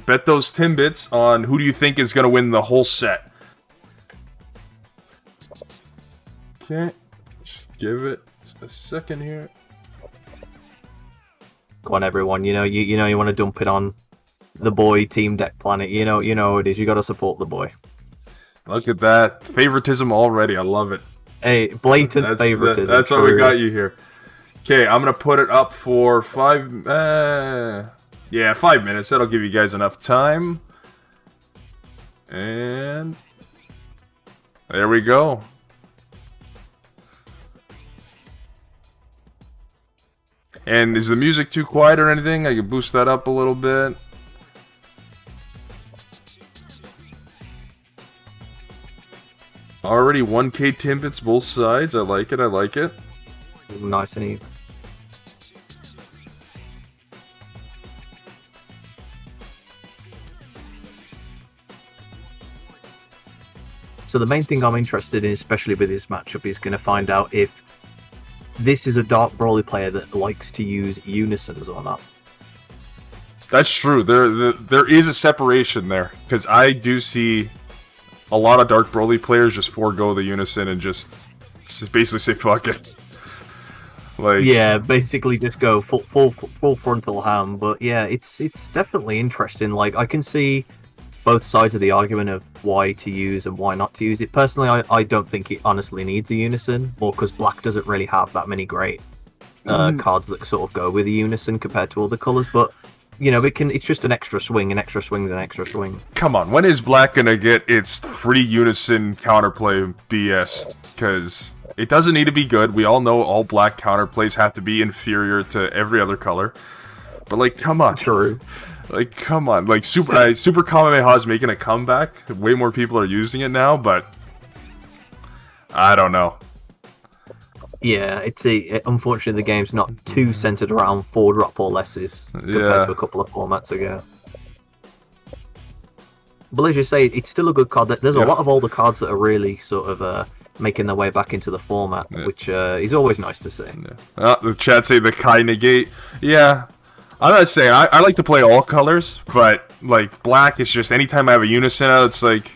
bet those Timbits on who do you think is going to win the whole set. Okay, just give it a second here. Go on, everyone. You know you want to dump it on the boy Team Deck Planet. You know it is. You got to support the boy. Look at that favoritism already. I love it. Hey, blatant favoritism. That's why we got you here. Okay, I'm gonna put it up for 5 minutes. That'll give you guys enough time. And there we go. And is the music too quiet or anything? I can boost that up a little bit. Already 1K Timbits both sides. I like it. I like it. Nice and even. So the main thing I'm interested in, especially with this matchup, is going to find out if this is a Dark Broly player that likes to use unisons or not. That's true. There is a separation there, because I do see a lot of Dark Broly players just forego the unison and just basically say fuck it. Like, yeah, basically just go full frontal ham. But yeah, it's definitely interesting. Like, I can see both sides of the argument of why to use and why not to use it. Personally, I don't think it honestly needs a unison, more because Black doesn't really have that many great cards that sort of go with a unison compared to other colours. But you know, it's just an extra swing, an extra swing, an extra swing. Come on, when is Black gonna get its 3 unison counterplay BS? Because it doesn't need to be good. We all know all Black counterplays have to be inferior to every other color. But like, come on. True. Like, come on. Like, Super Kamehameha is making a comeback. Way more people are using it now, but I don't know. Yeah, unfortunately the game's not too centered around 4-drop or lesses compared to a couple of formats ago. But as you say, it's still a good card. There's a lot of older cards that are really sort of making their way back into the format, which is always nice to see. Yeah. The chat say the Kai Negate. Yeah. I'm not saying I like to play all colors, but like Black is just anytime I have a unison out, it's like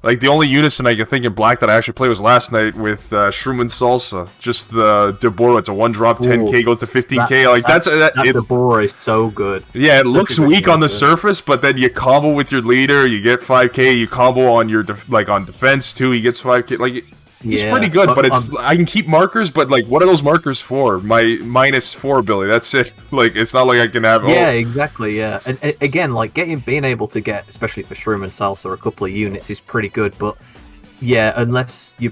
the only unison I can think in Black that I actually played was last night with Shroom and Salsa. Just the Deborah, it's a 1-drop, 10k goes to 15k. That Deborah is so good. Yeah, it looks weak on the surface, but then you combo with your leader, you get 5k. You combo on your on defense too, he gets 5k. Like, he's pretty good, but I can keep markers, but like, what are those markers for? My -4 ability, that's it. Like, it's not like I can have. Yeah, exactly. Yeah, and again, like being able to get, especially for Shroom and Salsa, a couple of units is pretty good. But yeah, unless you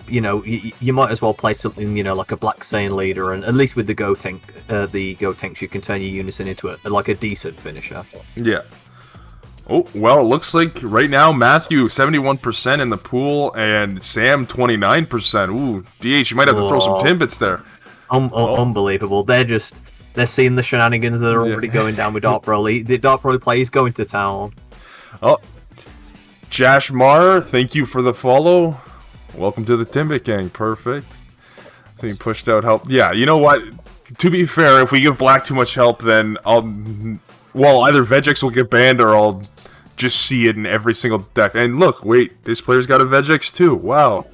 might as well play something like a Black Saiyan leader, and at least with the Gotenks, you can turn your unison into a decent finisher. Yeah. Oh, well, it looks like right now Matthew 71% in the pool and Sam 29%. Ooh, DH, you might have to throw some Timbits there. Unbelievable. They're seeing the shenanigans that are already going down with Dark Broly. The Dark Broly play is going to town. Oh, Jash Mar, thank you for the follow. Welcome to the Timbit gang. Perfect. So you pushed out help. Yeah, you know what? To be fair, if we give Black too much help, then either Vegeks will get banned or I'll just see it in every single deck. And look, wait, this player's got a Vegeks too. Wow.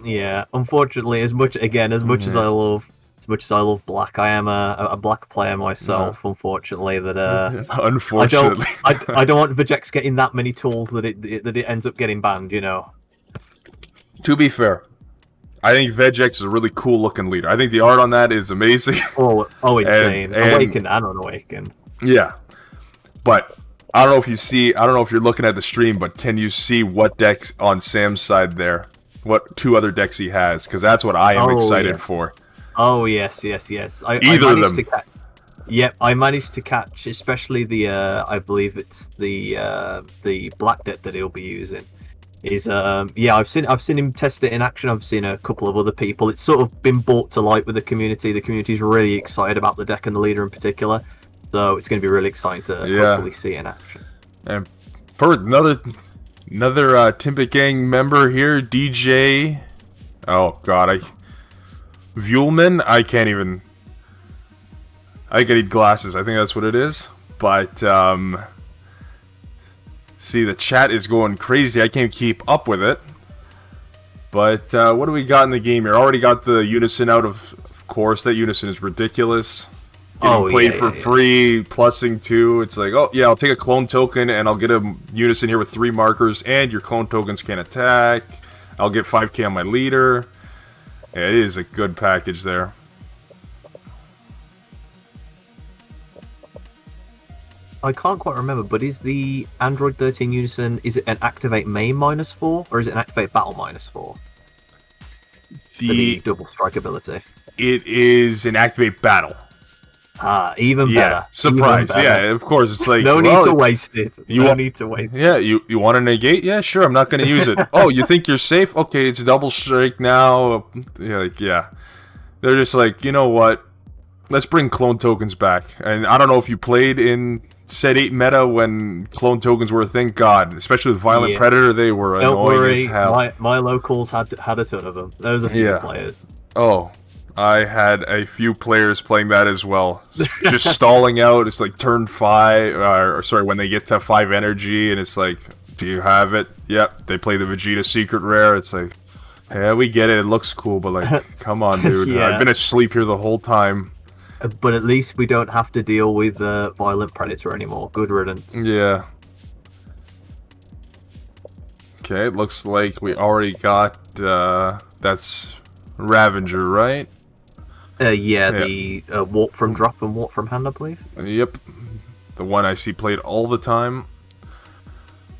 Yeah, unfortunately, as much as I love Black, I am a Black player myself. Unfortunately, unfortunately, I don't want Vegeks getting that many tools that it ends up getting banned. To be fair, I think Vegeks is a really cool looking leader. I think the art on that is amazing. Oh, insane! Awaken and Unawaken. Yeah, but I don't know if you're looking at the stream, but can you see what decks on Sam's side there? What 2 other decks he has? Because that's what I am excited for. Oh yes. Either of them. Yep, I managed to catch, especially I believe it's the Black deck that he'll be using. I've seen him test it in action. I've seen a couple of other people. It's sort of been brought to light with the community. The community's really excited about the deck and the leader in particular. So it's going to be really exciting to hopefully see it in action. And another Timbit gang member here, DJ. Oh God, Vuelman. I can't even. I need glasses. I think that's what it is. But, see, the chat is going crazy. I can't keep up with it. But, what do we got in the game here? Already got the Unison out of course. That Unison is ridiculous. Getting played for free, plussing 2. It's like, oh, yeah, I'll take a clone token, and I'll get a Unison here with 3 markers, and your clone tokens can attack. I'll get 5k on my leader. Yeah, it is a good package there. I can't quite remember, but is the Android 13 Unison, is it an Activate Main -4, or is it an Activate Battle -4? The double strike ability. It is an Activate Battle. Ah, even better. Yeah, surprise. Even better. Yeah, of course. It's like, no need to waste it. No need to waste it. Yeah, you want to negate? Yeah, sure. I'm not going to use it. Oh, you think you're safe? Okay, it's double strike now. Yeah. They're just like, you know what? Let's bring clone tokens back. And I don't know if you played in Set 8 meta when clone tokens were a thing. God, especially with Violent Predator, they were annoying as hell. My locals had a ton of them. There was a few players. Oh, I had a few players playing that as well. Just stalling out. It's like turn 5, or sorry, when they get to 5 energy, and it's like, do you have it? Yep. They play the Vegeta secret rare. It's like, yeah, we get it. It looks cool, but like, come on, dude. I've been asleep here the whole time. But at least we don't have to deal with Violent Predator anymore. Good riddance. Yeah. Okay, it looks like we already got, that's Ravager, right? The Warp from Drop and Warp from Hand, I believe. Yep. The one I see played all the time.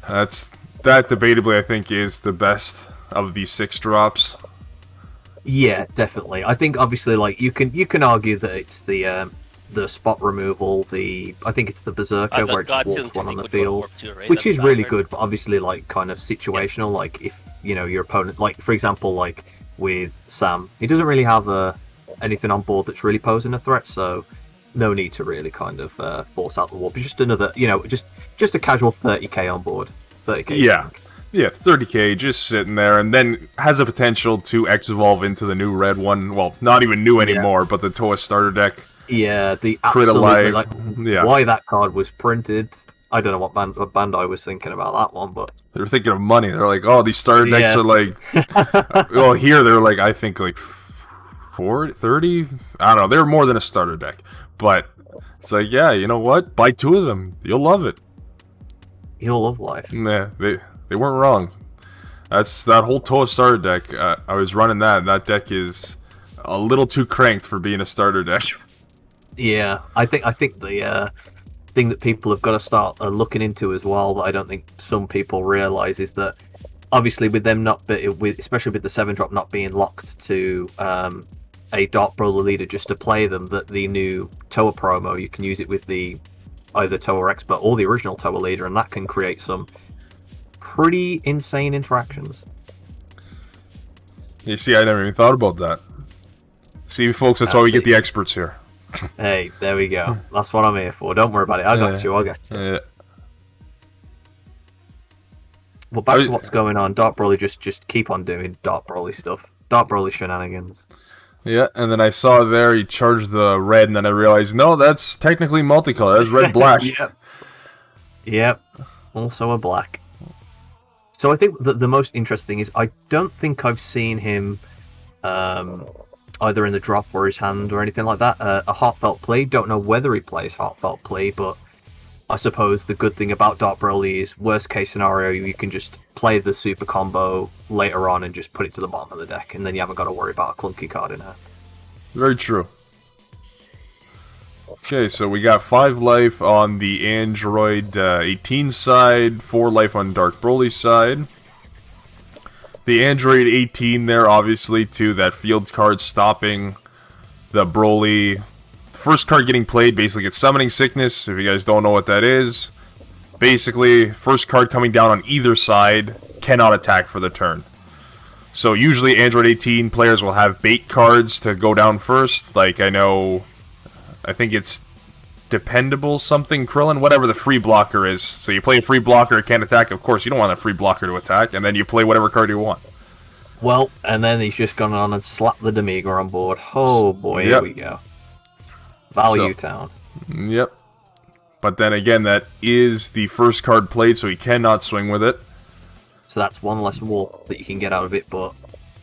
That debatably, I think, is the best of these 6 drops. Yeah, definitely. I think obviously, like you can argue that it's the spot removal. I think it's the Berserker where it just walks one on the field, which is really good. But obviously, like kind of situational. Like if your opponent, like for example, like with Sam, he doesn't really have anything on board that's really posing a threat. So no need to really kind of force out the warp. It's just another, just a casual 30k on board. 30k. Yeah. Yeah, 30k just sitting there, and then has the potential to X-Evolve into the new red one. Well, not even new anymore, but the Toa starter deck. Yeah, the Crit Alive. Why that card was printed, I don't know what Bandai was thinking about that one, but... They were thinking of money. They're like, oh, these starter decks are like... well, here they're like, I think like 40, 30? I don't know, they're more than a starter deck. But it's like, yeah, you know what? Buy 2 of them. You'll love it. You'll love life. Yeah, they weren't wrong. That whole Toa starter deck. I was running that, and that deck is a little too cranked for being a starter deck. Yeah, I think the thing that people have got to start looking into as well, that I don't think some people realise, is that obviously with them especially with the 7-drop not being locked to a Dark Brawler leader just to play them, that the new Toa promo, you can use it with either Toa Expert or the original Toa leader, and that can create some pretty insane interactions. You see, I never even thought about that. See, folks, that's why we get the experts here. Hey, there we go. That's what I'm here for. Don't worry about it. I got you. Yeah. Well, back to what's going on. Dark Broly just keep on doing Dark Broly stuff. Dark Broly shenanigans. Yeah, and then I saw there he charged the red, and then I realized, no, that's technically multicolor. That's red-black. Yep. Also a black. So I think that the most interesting is I don't think I've seen him either in the drop or his hand or anything like that. A Heartfelt Plea. Don't know whether he plays Heartfelt Plea, but I suppose the good thing about Dark Broly is, worst case scenario, you can just play the super combo later on and just put it to the bottom of the deck, and then you haven't got to worry about a clunky card in hand. Very true. Okay, so we got 5 life on the Android 18 side, 4 life on Dark Broly's side. The Android 18 there, obviously, too, that field card stopping the Broly. First card getting played basically gets Summoning Sickness, if you guys don't know what that is. Basically, first card coming down on either side cannot attack for the turn. So usually Android 18 players will have bait cards to go down first, like I think it's Dependable something, Krillin, whatever the free blocker is. So you play a free blocker, it can't attack. Of course, you don't want that free blocker to attack, and then you play whatever card you want. Well, and then he's just gone on and slapped the Demiga on board. Oh boy, Here we go. Value Town. Yep. But then again, that is the first card played, so he cannot swing with it. So that's one less warp that you can get out of it, but,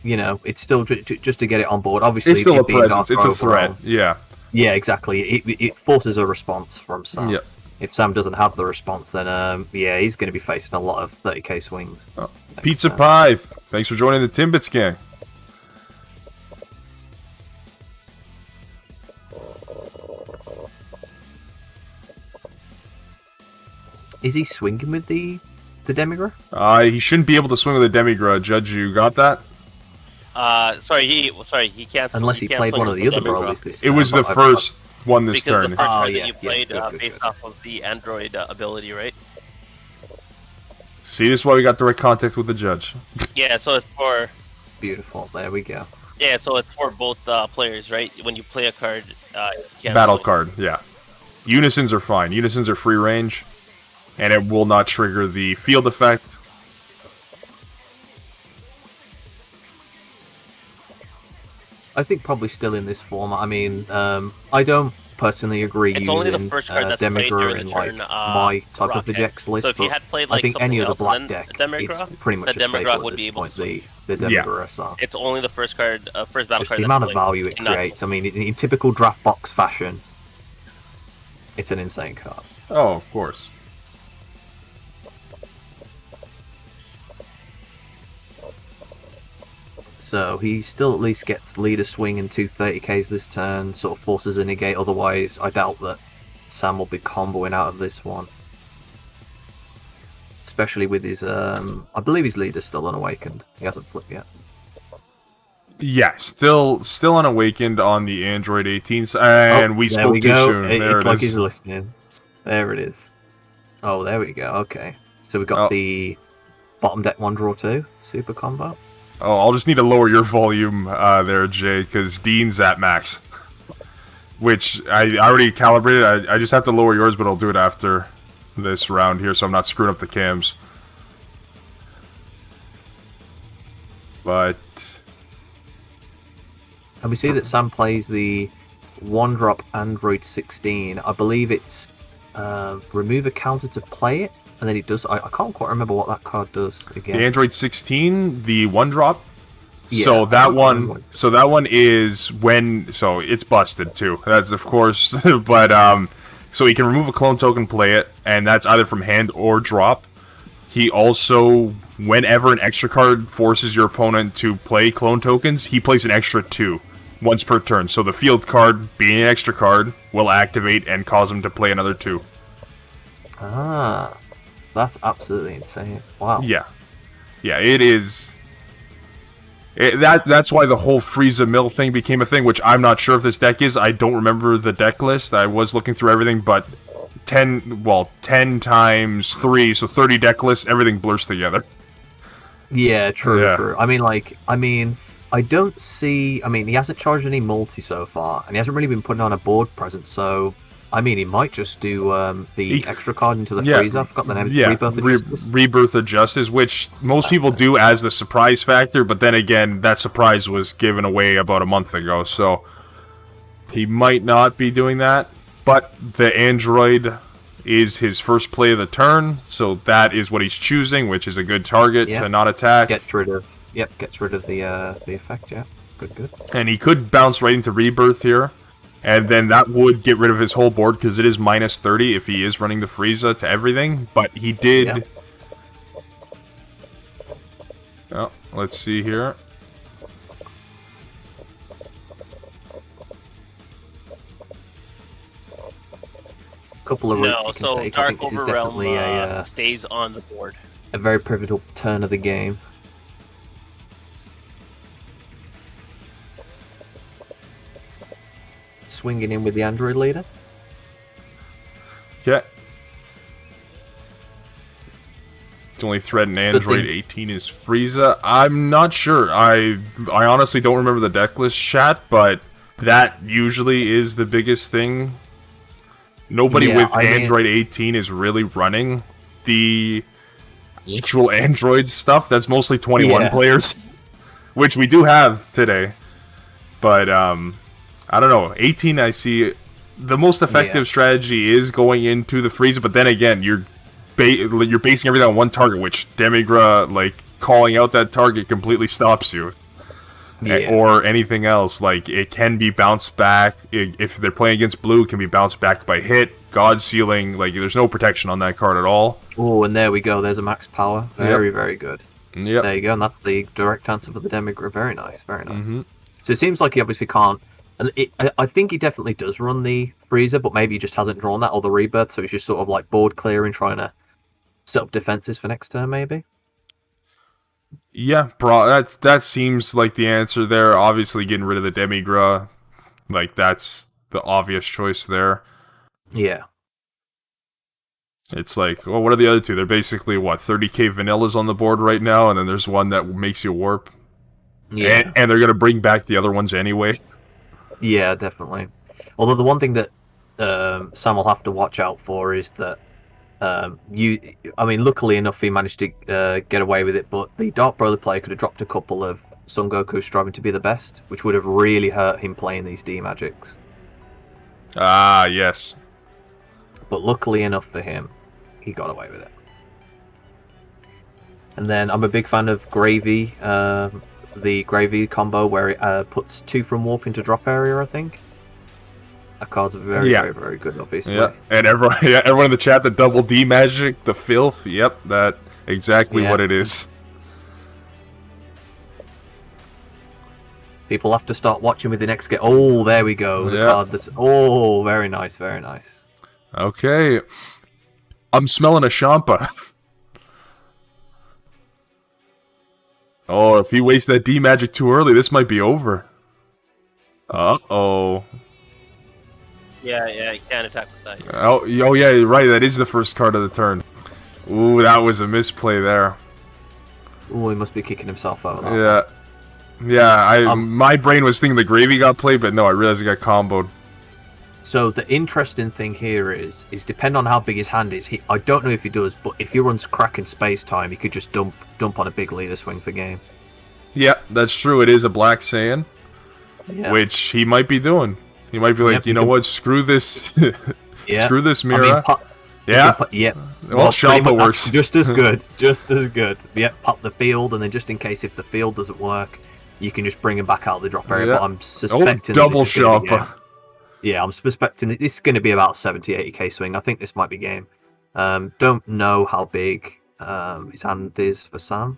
you know, it's still just to get it on board. Obviously, It's still a presence, it's a threat, yeah. Yeah, exactly. It forces a response from Sam. Yep. If Sam doesn't have the response, then, yeah, he's going to be facing a lot of 30k swings. Oh. Pizza Pie, thanks for joining the Timbits gang. Is he swinging with the Demigra? He shouldn't be able to swing with a Demigra. Judge, you got that? Sorry, he can't. Unless he played one of the other Broly's this It was the first one this because turn. the first card yeah, that you played good. based off of the Android ability, right? See, this is why we got direct contact with the judge. Yeah, so it's for... Beautiful, there we go. Yeah, so it's for both players, right? When you play a card, you can't Battle swing. card, yeah. Unisons are fine. Unisons are free range, and it will not trigger the field effect. I think probably still in this format. I mean, I don't personally agree It's using only the first card that's played Demigra during in the like turn, my type of Rocket. Vegeks list, So if you but had played I like think something any of the else black than deck, Demigra, it's pretty much the a Demigra staple would at be this able point, to the Demigra SR. it's only the first card, first battle Just card. the that's amount of played. value it Cannot- creates. I mean, in typical draft box fashion, it's an insane card. Oh, of course. So he still at least gets leader swing and 230ks this turn, sort of forces a negate, otherwise I doubt that Sam will be comboing out of this one. Especially with his, I believe his leader's still unawakened. He hasn't flipped yet. Yeah, still unawakened on the Android 18s, and we spoke too soon. There it's it like is. he's listening. There it is. Oh, there we go. Okay. So we got the bottom deck 1 draw 2 super combo. Oh, I'll just need to lower your volume there, Jay, because Dean's at max. Which I already calibrated. I just have to lower yours, but I'll do it after this round here, so I'm not screwing up the cams. But And we see that Sam plays the 1-drop Android 16. I believe it's remove a counter to play it, and then it does. I can't quite remember what that card does again. the Android 16, the 1-drop. Yeah, So that one. one is when, so it's busted too. That's of course, but so he can remove a clone token, play it, and that's either from hand or drop. He also, whenever an extra card forces your opponent to play clone tokens, he plays an extra 2 once per turn. So the field card, being an extra card, will activate and cause him to play another 2. Ah, that's absolutely insane. Wow. Yeah, it is. That's why the whole Frieza Mill thing became a thing, which I'm not sure if this deck is. I don't remember the deck list. I was looking through everything, but 10 times 3, so 30 deck lists, everything blurs together. Yeah, true, Yeah. true. I mean, I don't see. I mean, he hasn't charged any multi so far, and he hasn't really been putting on a board presence. So, I mean, he might just do the extra card into the freezer. I forgot the name. Rebirth of Justice. Rebirth of Justice, which most people do as the surprise factor, but then again, that surprise was given away about a month ago, so he might not be doing that. But the Android is his first play of the turn, so that is what he's choosing, which is a good target to not attack. Gets rid of the effect. Yeah, good. And he could bounce right into Rebirth here, and then that would get rid of his whole board because it is minus 30 if he is running the Frieza to everything. But he did. Yeah. Oh, let's see here. Couple of routes No, you can so take. I Dark think this is Overrealm definitely stays on the board. a very pivotal turn of the game. Swinging in with the Android leader. Okay. The only threat in Android 18 is Frieza. I'm not sure. I honestly don't remember the deck list chat, but that usually is the biggest thing. Nobody with Android 18 is really running the actual Android stuff. That's mostly 21 players, which we do have today. But I don't know. 18 I see the most effective strategy is going into the Frieza, but then again, you're basing everything on one target, which Demigra, like, calling out that target completely stops you. Or anything else. Like, it can be bounced back. If they're playing against blue, it can be bounced back by hit. God Sealing, like, there's no protection on that card at all. Oh, and there we go. There's a max power. Very, very good. Yep. There you go, and that's the direct answer for the Demigra. Very nice, very nice. So it seems like he obviously can't... And I think he definitely does run the Frieza, but maybe he just hasn't drawn that, or the Rebirth, so he's just sort of like board clearing, trying to set up defenses for next turn, maybe? Yeah, that seems like the answer there. Obviously, getting rid of the Demigra, like, that's the obvious choice there. Yeah. It's like, well, what are the other two? They're basically, what, 30k vanillas on the board right now, and then there's one that makes you warp. Yeah. And they're going to bring back the other ones anyway. Yeah, definitely. Although the one thing that Sam will have to watch out for is that luckily enough, he managed to get away with it, but the Dark Brother player could have dropped a couple of Son Goku striving to be the best, which would have really hurt him playing these D-Magics. Ah, yes. But luckily enough for him, he got away with it. And then I'm a big fan of Gravy, the Gravy combo where it puts 2 from Warp into drop area, I think. That card's very, very good, obviously. Yeah, and everyone in the chat, the double D magic, the filth. Yep, that exactly what it is. People have to start watching with the next game. Oh, there we go. The card that's... Oh, very nice, very nice. Okay, I'm smelling a Champa. Oh, if he wastes that D magic too early, this might be over. Uh-oh. Yeah, you can't attack with that. Oh, yeah, you're right. That is the first card of the turn. Ooh, that was a misplay there. Ooh, he must be kicking himself out. Yeah, my brain was thinking the Gravy got played, but no, I realized he got comboed. So the interesting thing here is depending on how big his hand is, I don't know if he does, but if he runs Kraken Space Time, he could just dump on a big leader swing for game. Yeah, that's true. It is a Black Saiyan, which he might be doing. He might be like, you know what? Screw this. Screw this Mira. Well, Champa works. Just as good. Just as good. Yeah, pop the field, and then just in case if the field doesn't work, you can just bring him back out of the drop area. But I'm suspecting... double Champa. Yeah, I'm suspecting that this is going to be about 70-80k swing. I think this might be game. Don't know how big his hand is for Sam,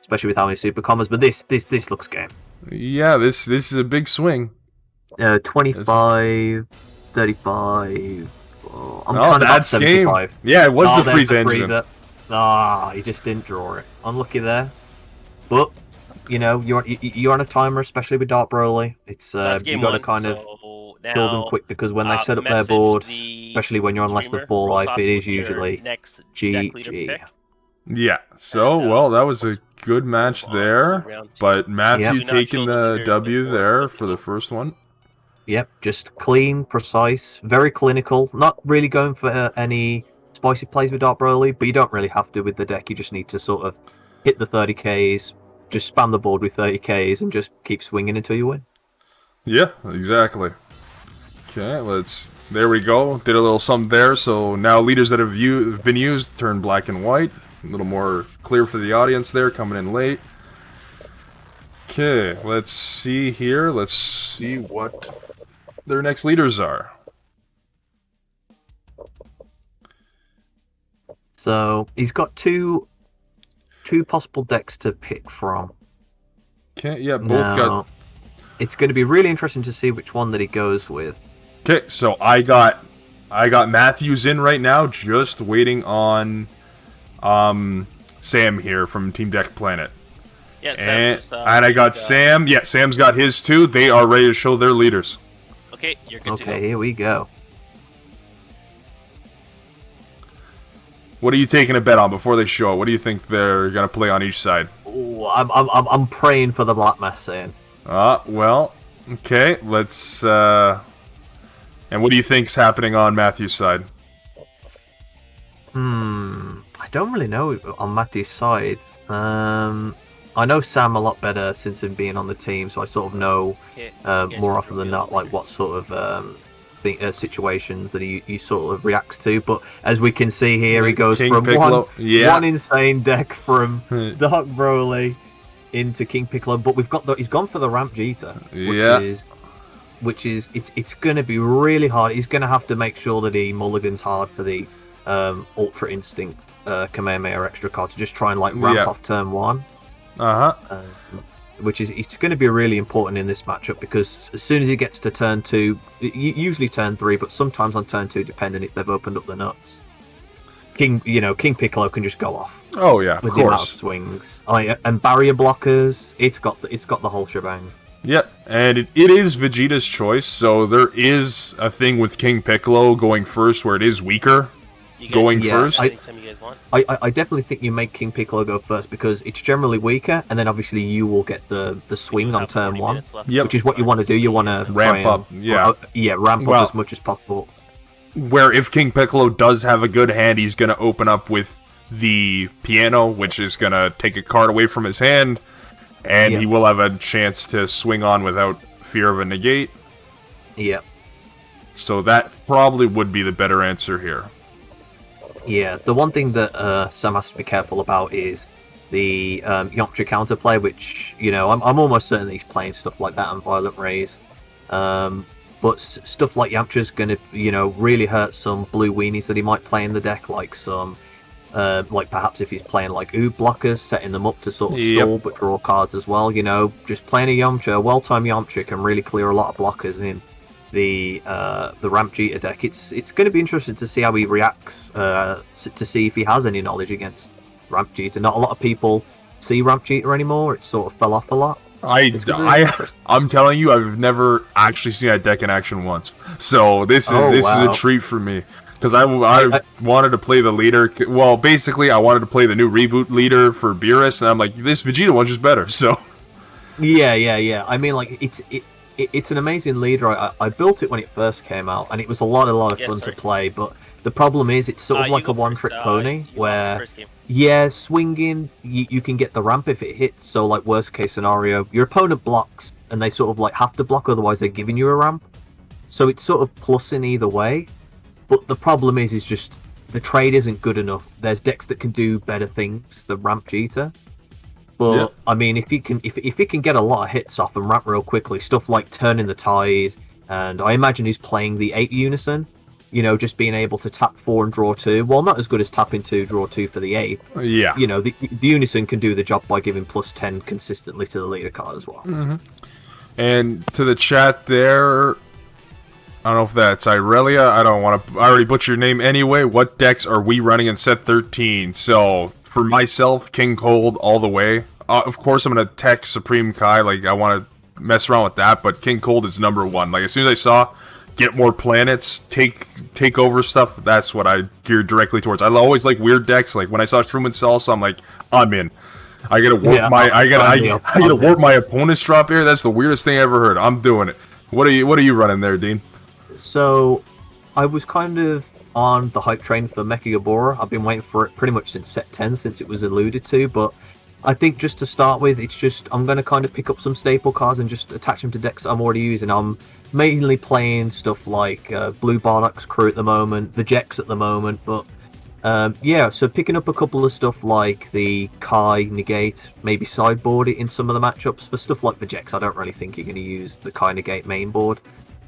especially with how many super commas, but this looks game. Yeah, this is a big swing. 25, 35. Oh, I'm kind of that's 75. Game. Yeah, it was the Frieza engine. He just didn't draw it. Unlucky there. But you know, you're on a timer, especially with Dark Broly. It's you got to kind of kill them quick because when they set up their board, especially when you're on less than 4 life, it is usually GG. Yeah. So well, that was a good match there, but Matthew taking the W there for the first one. Yep, just clean, precise, very clinical. Not really going for any spicy plays with Dark Broly, but you don't really have to with the deck. You just need to sort of hit the 30Ks, just spam the board with 30Ks, and just keep swinging until you win. Yeah, exactly. Okay, there we go. Did a little something there. So now leaders that have been used turn black and white. A little more clear for the audience there, coming in late. Okay, let's see here. Let's see what their next leaders are. So he's got two possible decks to pick from. Okay, yeah, both got... It's going to be really interesting to see which one that he goes with. Okay, so I got Matthews in right now, just waiting on Sam here from Team Deck Planet. Yeah, and I got Sam. Yeah, Sam's got his too. They are ready to show their leaders. Okay, you're good to go. Okay, here we go. What are you taking a bet on before they show it? What do you think they're gonna play on each side? Ooh, I'm praying for the Black Mass Saiyan. Well, okay, let's and what do you think's happening on Matthew's side? I don't really know on Matthew's side. I know Sam a lot better since him being on the team, so I sort of know more often than not like what sort of situations that he sort of reacts to. But as we can see here, he goes King from Piccolo. one insane deck from Dark Broly into King Piccolo, but he's gone for the Ramp Vegeta, which is it's going to be really hard. He's going to have to make sure that he mulligans hard for the Ultra Instinct Kamehameha extra card to just try and like ramp off turn 1. Which is it's going to be really important in this matchup, because as soon as he gets to turn 2, usually turn 3, but sometimes on turn 2, depending if they've opened up the nuts, King Piccolo can just go off. Oh yeah, of with course. The amount of swings. And barrier blockers. It's got the whole shebang. Yep, and it is Vegeta's choice, so there is a thing with King Piccolo going first where it is weaker going first. I definitely think you make King Piccolo go first, because it's generally weaker, and then obviously you will get the swing on turn 1, which is what you want to do. You want to ramp up, ramp up as much as possible. Where if King Piccolo does have a good hand, he's going to open up with the piano, which is going to take a card away from his hand, and he will have a chance to swing on without fear of a negate. Yeah. So that probably would be the better answer here. Yeah, the one thing that Sam has to be careful about is the Yamcha counterplay, which, I'm almost certain he's playing stuff like that on Violent Rays. But stuff like Yamcha's going to, really hurt some blue weenies that he might play in the deck, like some, like perhaps if he's playing like Oob blockers, setting them up to sort of stall but draw cards as well. Just playing a Yamcha, a well-timed Yamcha can really clear a lot of blockers in the Ramp Vegeta deck. It's going to be interesting to see how he reacts, to see if he has any knowledge against Ramp Vegeta. Not a lot of people see Ramp Vegeta anymore. It sort of fell off a lot. I'm telling you, I've never actually seen that deck in action once. So this is a treat for me, because I wanted to play the leader. Well, basically, I wanted to play the new reboot leader for B.M.S, and I'm like, this Vegeta one's just better. So yeah. I mean, like it's an amazing leader. I built it when it first came out, and it was a lot of fun to play. But the problem is, it's sort of like a one-trick pony, where swinging, you can get the ramp if it hits. So like worst case scenario, your opponent blocks, and they sort of like have to block, otherwise they're giving you a ramp. So it's sort of plus in either way. But the problem is just the trade isn't good enough. There's decks that can do better things than Ramp Vegeta. But I mean, if it can get a lot of hits off and ramp real quickly, stuff like Turning the Tide, and I imagine he's playing the 8 Unison, just being able to tap 4 and draw 2. Well, not as good as tapping 2, draw 2 for the 8. Yeah. The Unison can do the job by giving plus 10 consistently to the leader card as well. Mm-hmm. And to the chat there, I don't know if that's Irelia. I already butchered your name anyway. What decks are we running in set 13? So for myself, King Cold all the way. Of course, I'm going to tech Supreme Kai. Like, I want to mess around with that, but King Cold is number 1. Like, as soon as I saw get more planets, take over stuff, that's what I geared directly towards. I always like weird decks. Like, when I saw Truman Salsa, I'm like, I'm in. I gotta warp my opponent's drop here. That's the weirdest thing I ever heard. I'm doing it. What are you running there, Dean? So, I was kind of on the hype train for Mecha Gabora. I've been waiting for it pretty much since set 10, since it was alluded to, but I think just to start with, I'm going to kind of pick up some staple cards and just attach them to decks that I'm already using. I'm mainly playing stuff like Blue Bardock's crew at the moment, the Jex at the moment, but so picking up a couple of stuff like the Kai Negate, maybe sideboard it in some of the matchups. For stuff like the Jex, I don't really think you're going to use the Kai Negate main board.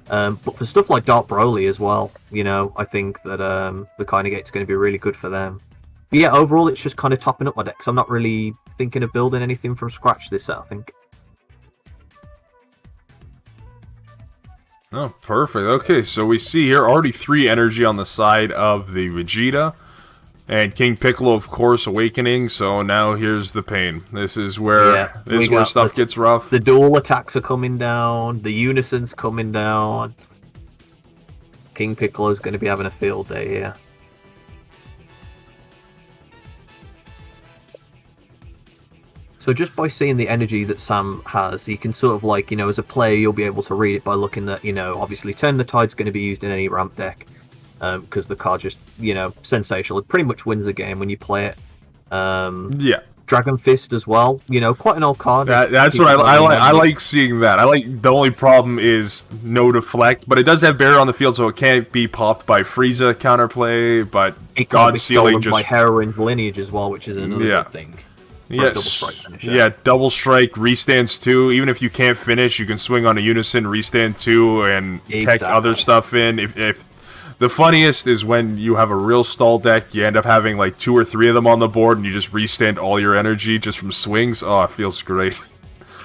But for stuff like Dark Broly as well, I think that the Kai Negate's going to be really good for them. But yeah, overall, it's just kind of topping up my decks. I'm not really thinking of building anything from scratch this set, I think. Oh, perfect. Okay, so we see here already 3 energy on the side of the Vegeta. And King Piccolo, of course, awakening. So now here's the pain. This is where stuff gets rough. The dual attacks are coming down. The Unison's coming down. King Piccolo's going to be having a field day here. So just by seeing the energy that Sam has, you can sort of like, as a player, you'll be able to read it by looking at, obviously Turn the Tide's going to be used in any ramp deck. Because the card just, sensational. It pretty much wins the game when you play it. Dragon Fist as well. You know, quite an old card. That's what I like. I like seeing that. I like. The only problem is no deflect, but it does have barrier on the field, so it can't be popped by Frieza counterplay. But God Sealing just by Heroine's lineage as well, which is another good thing. Yes. Double strike, restands 2. Even if you can't finish, you can swing on a unison, restand 2, and tech other stuff in. If the funniest is when you have a real stall deck, you end up having like 2 or 3 of them on the board, and you just restand all your energy just from swings. Oh, it feels great.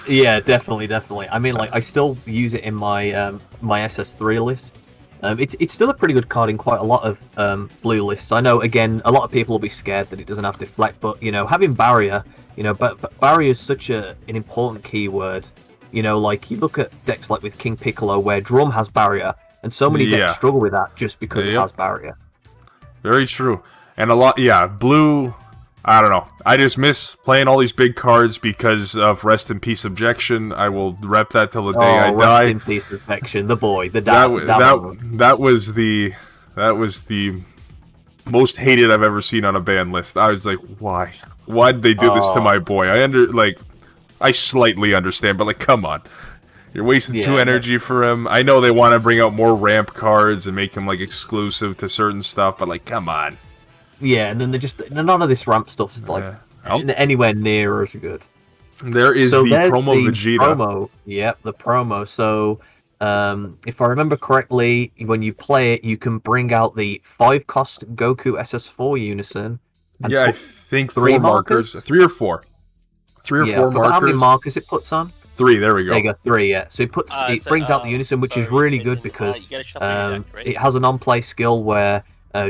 Yeah, definitely. I mean, like, I still use it in my my SS3 list. It's still a pretty good card in quite a lot of blue lists. I know, again, a lot of people will be scared that it doesn't have deflect, but, you know, having barrier, you know, but barrier is such an important keyword. You know, like, you look at decks like with King Piccolo, where Drum has barrier, and so many decks struggle with that just because it has barrier. Very true. And a lot, blue, I don't know. I just miss playing all these big cards because of Rest in Peace Objection. I will rep that till the day I die. Rest in Peace Objection, the boy, the dad. That was the most hated I've ever seen on a ban list. I was like, why? Why did they do this to my boy? I slightly understand, but like, come on. You're wasting 2 energy for him. I know they want to bring out more ramp cards and make him like exclusive to certain stuff, but like, come on. Yeah, and then none of this ramp stuff is like anywhere near as good. There is the promo Vegeta. The promo. So, if I remember correctly, when you play it, you can bring out the 5-cost Goku SS4 Unison. And I think 4 markers. 3 or 4. 3 or 4 markers. How many markers it puts on? 3. There we go. There you go. 3. Yeah. So it brings out the Unison, which is really good because it has an on-play skill where.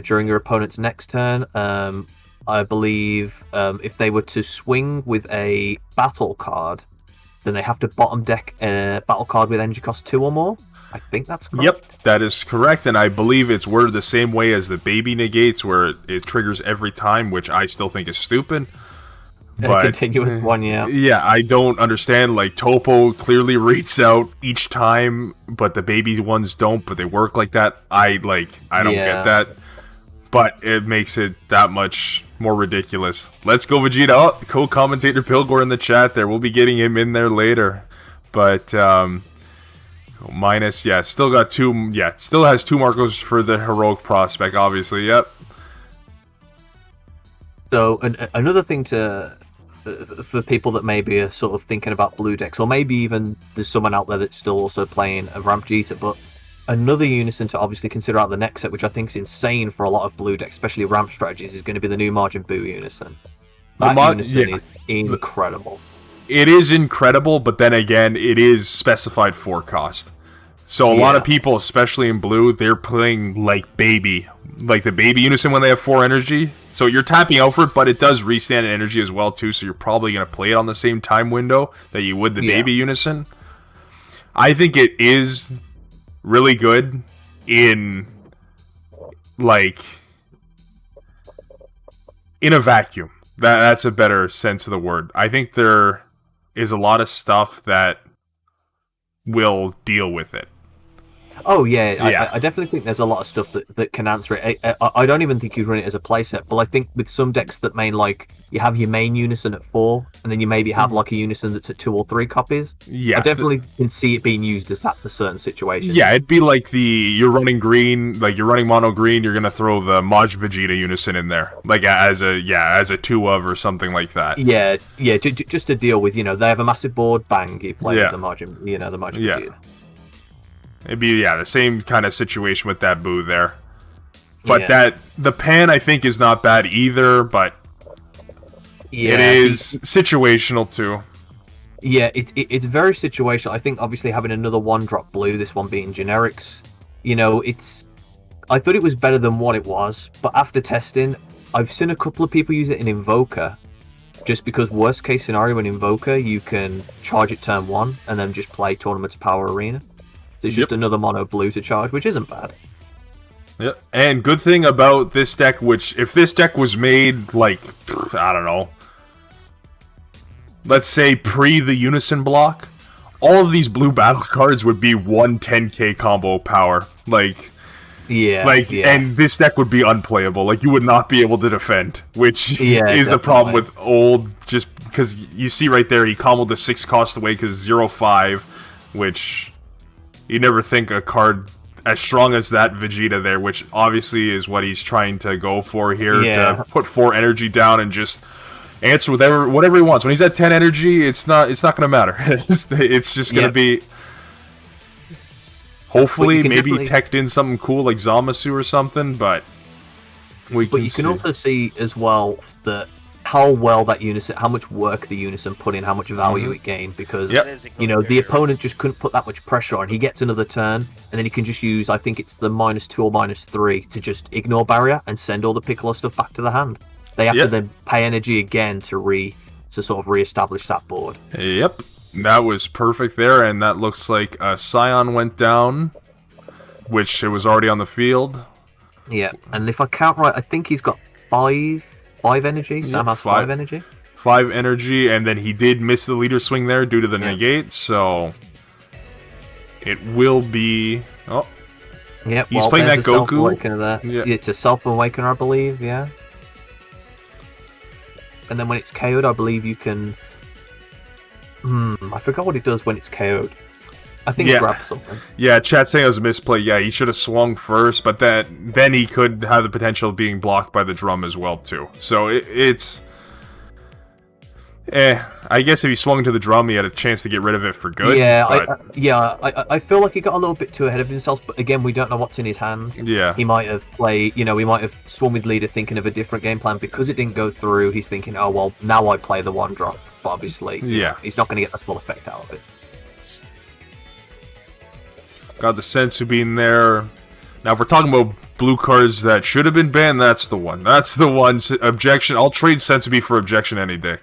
During your opponent's next turn, I believe if they were to swing with a battle card, then they have to bottom deck a battle card with energy cost 2 or more. I think that's correct. Yep, that is correct, and I believe it's worded the same way as the baby negates, where it triggers every time, which I still think is stupid. But continuous one, yeah, I don't understand. Like, Topo clearly rates out each time, but the baby ones don't. But they work like that. I don't get that. But it makes it that much more ridiculous. Let's go, Vegeta. Oh, co-commentator Pilgor in the chat there. We'll be getting him in there later. But, minus, still got 2, still has 2 markers for the Heroic Prospect, obviously, yep. So, another thing for people that maybe are sort of thinking about blue decks, or maybe even there's someone out there that's still also playing a Ramp Vegeta, but another unison to obviously consider out the next set, which I think is insane for a lot of blue decks, especially ramp strategies, is going to be the new Margin Buu unison. That unison is incredible. It is incredible, but then again, it is specified 4 cost. So a lot of people, especially in blue, they're playing like baby. Like the baby unison when they have 4 energy. So you're tapping out for it, but it does restand energy as well too, so you're probably going to play it on the same time window that you would the baby unison. I think it is really good in a vacuum. That's a better sense of the word. I think there is a lot of stuff that will deal with it. Oh, yeah. I definitely think there's a lot of stuff that can answer it. I don't even think you'd run it as a playset, but I think with some decks that you have your main unison at 4, and then you maybe have like a unison that's at 2 or 3 copies. Yeah. I definitely can see it being used as that for certain situations. Yeah, it'd be like you're running green, like you're running mono green, you're gonna throw the Maj Vegeta unison in there, like as a 2 of or something like that. Yeah, just to deal with, they have a massive board, bang, you play the Margin, the Margin Vegeta. It'd be, the same kind of situation with that Buu there. But the pan, I think, is not bad either, but it is situational, too. Yeah, it's very situational. I think, obviously, having another 1-drop blue, this one being generics, I thought it was better than what it was, but after testing, I've seen a couple of people use it in Invoker, just because worst case scenario in Invoker, you can charge it turn 1, and then just play Tournament's Power Arena. It's just another mono blue to charge, which isn't bad. Yep. And good thing about this deck, which if this deck was made I don't know, let's say pre the Unison block, all of these blue battle cards would be 1 10k combo power. Like, Yeah, Like, yeah. and this deck would be unplayable. Like, you would not be able to defend, which Yeah, is the problem definitely. with old. Just because you see right there, he comboed the 6 cost away because 0/5, which you never think a card as strong as that Vegeta there, which obviously is what he's trying to go for here, Yeah. to put 4 energy down and just answer whatever he wants. When he's at 10 energy, it's not going to matter. It's just going to be. Hopefully, maybe teched in something cool like Zamasu or something, but we can. But you can also see as well that how well that unison, how much work the unison put in, how much value it gained, because you know the opponent just couldn't put that much pressure on. He gets another turn, and then he can just use, I think it's the -2 or -3 to just ignore barrier and send all the Piccolo stuff back to the hand. They have to then pay energy again to sort of re-establish that board. Yep. That was perfect there, and that looks like Saiyan went down, which it was already on the field. Yeah, and if I count right, I think he's got five energy. Sam has 5 energy. 5 energy, and then he did miss the leader swing there due to the negate, so it will be... Oh. Yeah, he's playing that Goku. Yeah. It's a self-awakener, I believe, yeah. And then when it's KO'd, I believe you can... I forgot what it does when it's KO'd. I think it grabs something. Yeah, chat saying it was a misplay. Yeah, he should have swung first, but then he could have the potential of being blocked by the drum as well, too. So it's... I guess if he swung into the drum, he had a chance to get rid of it for good. Yeah, but... I feel like he got a little bit too ahead of himself, but again, we don't know what's in his hand. Yeah. He might have he might have swung with leader thinking of a different game plan. Because it didn't go through, he's thinking, oh, well, now I play the 1-drop. But obviously, he's not going to get the full effect out of it. Got the Sensu Bean there. Now, if we're talking about blue cards that should have been banned, that's the one. That's the one. Objection. I'll trade Sensu Bean for objection any day.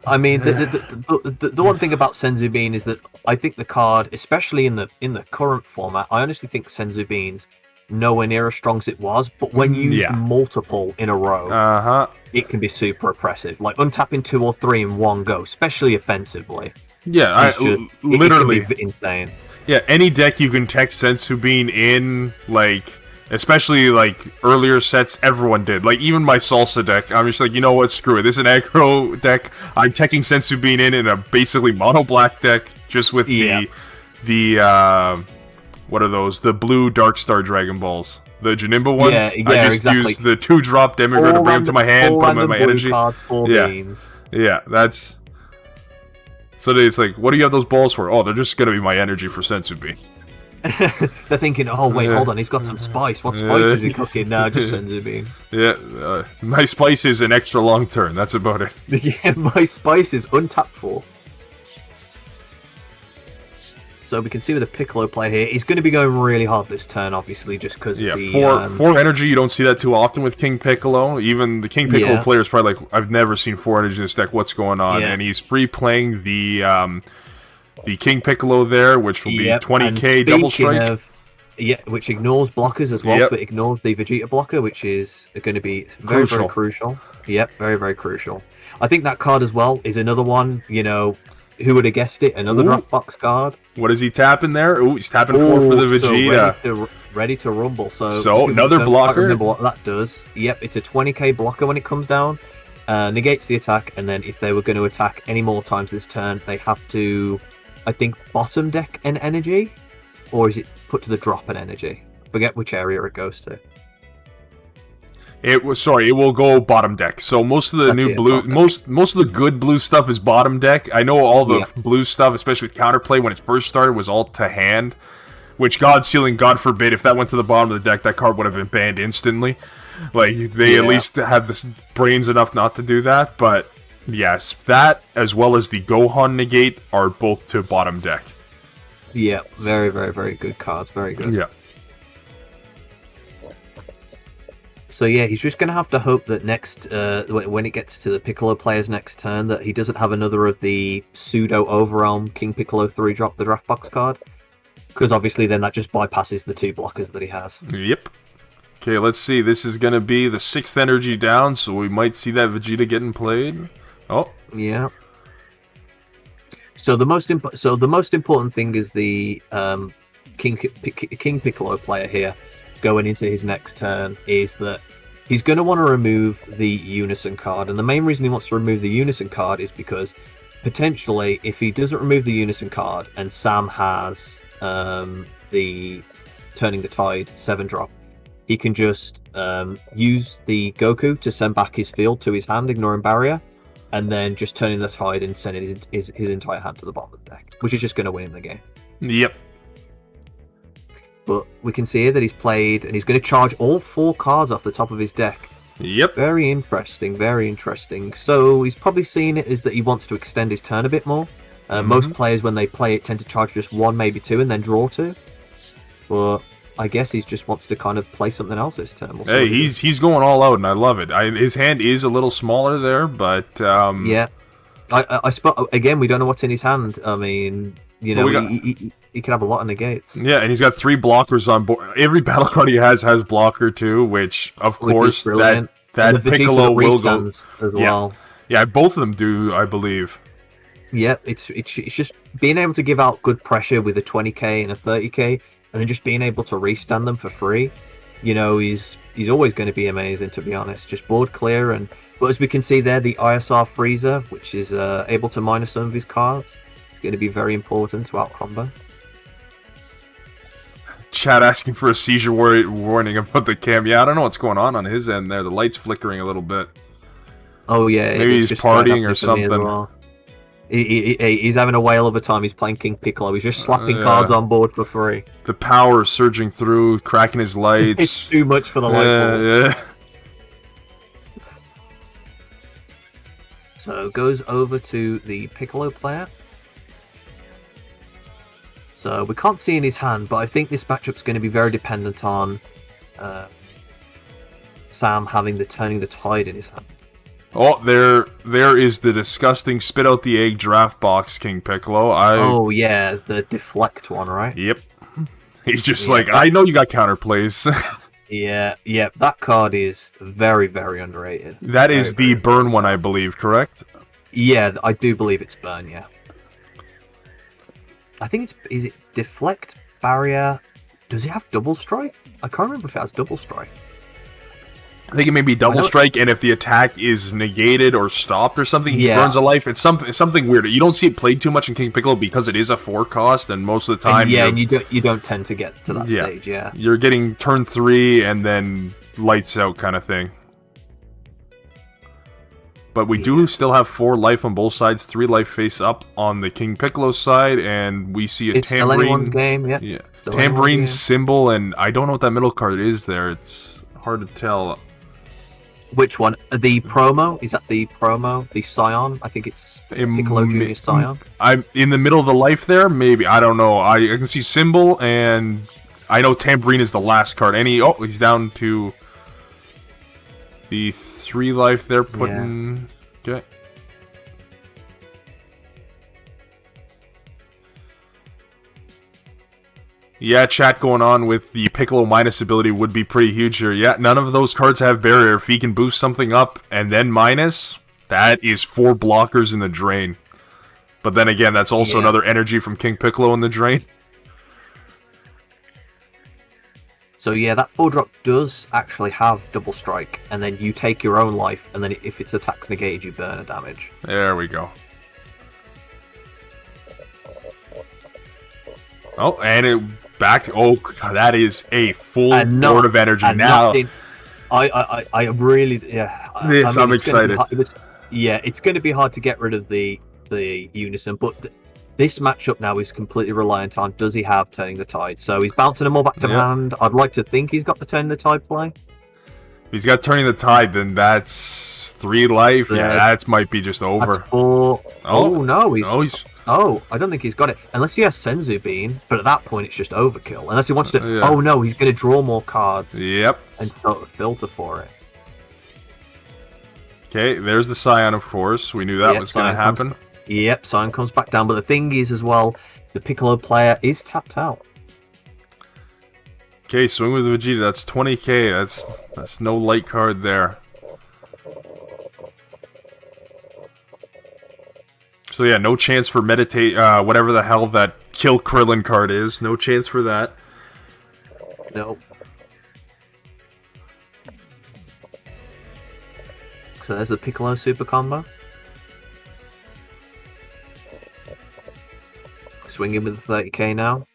I mean, the one thing about Senzu Bean is that I think the card, especially in the current format, I honestly think Senzu Bean's nowhere near as strong as it was. But when you use multiple in a row, it can be super oppressive. Like untapping 2 or 3 in one go, especially offensively. Yeah, literally it can be insane. Yeah, any deck you can tech Sensu Bean in, like, especially like earlier sets, everyone did. Like even my Salsa deck, I'm just like, you know what, screw it. This is an aggro deck. I'm teching Sensu Bean in a basically mono black deck, just with the what are those? The blue Dark Star Dragon Balls. The Janemba ones. I just used the 2-drop Demigo to bring them to my hand, put them in my energy. Yeah, that's... So it's like, what do you have those balls for? Oh, they're just going to be my energy for Sensu Bean. They're thinking, oh wait, hold on, he's got some spice. What spice is he cooking? No, just Senzu Bean. Yeah, my spice is an extra long turn. That's about it. Yeah, my spice is untapped 4. So we can see with the Piccolo play here, he's going to be going really hard this turn, obviously, just because. Yeah, four energy. You don't see that too often with King Piccolo. Even the King Piccolo player is probably like, I've never seen 4 energy in this deck. What's going on? And he's free playing the King Piccolo there, which will be 20k double strike. Which ignores blockers as well, but ignores the Vegeta blocker, which is going to be very crucial. Yep, very, very crucial. I think that card as well is another one, you know, who would have guessed it? Another Dropbox card. What is he tapping there? Ooh, he's tapping 4 for the Vegeta. So ready to rumble. So another blocker. Remember what that does. Yep, it's a 20k blocker when it comes down. Negates the attack, and then if they were going to attack any more times this turn, they have to, I think, bottom deck an energy, or is it put to the drop an energy? Forget which area it goes to. It will go bottom deck. So most of the new blue, most of the good blue stuff is bottom deck. I know all the blue stuff, especially with counterplay when it first started, was all to hand. Which God Sealing, God forbid, if that went to the bottom of the deck, that card would have been banned instantly. Like they at least had the brains enough not to do that. But yes, that as well as the Gohan negate are both to bottom deck. Yeah, very, very, very good cards. Very good. Yeah. So yeah, he's just going to have to hope that next, when it gets to the Piccolo player's next turn, that he doesn't have another of the pseudo Overrealm King Piccolo 3-drop the draft box card, because obviously then that just bypasses the 2 blockers that he has. Yep. Okay, let's see. This is going to be the 6th energy down, so we might see that Vegeta getting played. Oh. Yeah. So the most important thing is the King Piccolo player here going into his next turn is that he's going to want to remove the Unison card, and the main reason he wants to remove the Unison card is because potentially, if he doesn't remove the Unison card and Sam has the Turning the Tide 7-drop, he can just use the Goku to send back his field to his hand, ignoring barrier, and then just Turning the Tide and sending his entire hand to the bottom of the deck, which is just going to win him the game. Yep. But we can see here that he's played, and he's going to charge all 4 cards off the top of his deck. Yep. Very interesting, very interesting. So he's probably seen it as that he wants to extend his turn a bit more. Most players, when they play it, tend to charge just 1, maybe 2, and then draw 2. But I guess he just wants to kind of play something else this turn. Hey, he's going all out, and I love it. His hand is a little smaller there, but... Yeah. I again, we don't know what's in his hand. I mean, you know, he could have a lot of negates. Yeah, and he's got 3 blockers on board. Every battle card he has blocker too, which of course that Piccolo will go as well. Yeah, both of them do, I believe. Yep, it's just being able to give out good pressure with a 20k and a 30k, and then just being able to restand them for free. You know, he's always going to be amazing, to be honest. Just board clear, but as we can see there, the ISR freezer, which is able to minus some of his cards, is going to be very important to out combo. Chat asking for a seizure warning about the cam. Yeah, I don't know what's going on his end there. The light's flickering a little bit. Oh yeah, maybe he's partying or something. Well. He's having a whale of a time. He's playing King Piccolo. He's just slapping cards on board for free. The power is surging through, cracking his lights. It's too much for the light bulb. Yeah. So goes over to the Piccolo player. So we can't see in his hand, but I think this matchup's going to be very dependent on Sam having the Turning the Tide in his hand. Oh, there is the disgusting spit out the egg draft box King Piccolo. Oh yeah, the deflect one, right? Yep. He's just like, I know you got counterplays. Yeah, that card is very, very underrated. That is the burn one, I believe, correct? Yeah, I do believe it's burn, yeah. I think is it deflect, barrier? Does it have double strike? I can't remember if it has double strike. I think it may be double strike, and if the attack is negated or stopped or something, he burns a life. It's something weird. You don't see it played too much in King Piccolo because it is a 4 cost, and most of the time, and you don't tend to get to that stage. Yeah, you're getting turn 3 and then lights out kind of thing. But we do still have 4 life on both sides, 3 life face up on the King Piccolo side, and we see a tambourine game. Yeah, tambourine symbol, and I don't know what that middle card is there. It's hard to tell. Which one? The promo? Is that the promo? The Saiyan? I think it's Piccolo Junior Saiyan. I'm in the middle of the life there. Maybe, I don't know. I can see symbol, and I know tambourine is the last card. He's down to the 3 life there. Putting okay. Yeah, chat going on with the Piccolo minus ability would be pretty huge here. Yeah, none of those cards have barrier. If he can boost something up and then minus, that is 4 blockers in the drain. But then again, that's also another energy from King Piccolo in the drain. So yeah, that 4-drop does actually have double strike, and then you take your own life, and then if its attack's negated, you burn a damage. There we go. Oh, and it back. Oh, God, that is a full board of energy now. I really, Yes, I'm excited. It's going to be hard to get rid of the Unison, but this matchup now is completely reliant on, does he have Turning the Tide? So he's bouncing them all back to hand. I'd like to think he's got the Turning the Tide play. If he's got Turning the Tide, then that's 3 life. Yeah, that might be just over. That's 4. Oh no, he's. Oh, I don't think he's got it. Unless he has Senzu Bean, but at that point it's just overkill. Unless he wants to... Oh no, he's going to draw more cards. Yep. And sort of filter for it. Okay, there's the Saiyan, of course. We knew that was going to happen. Yep, Saiyan comes back down. But the thing is, as well, the Piccolo player is tapped out. Okay, swing with Vegeta. That's 20k. That's no light card there. So yeah, no chance for meditate, whatever the hell that Kill Krillin card is. No chance for that. Nope. So there's the Piccolo super combo. Swinging with the 30k now.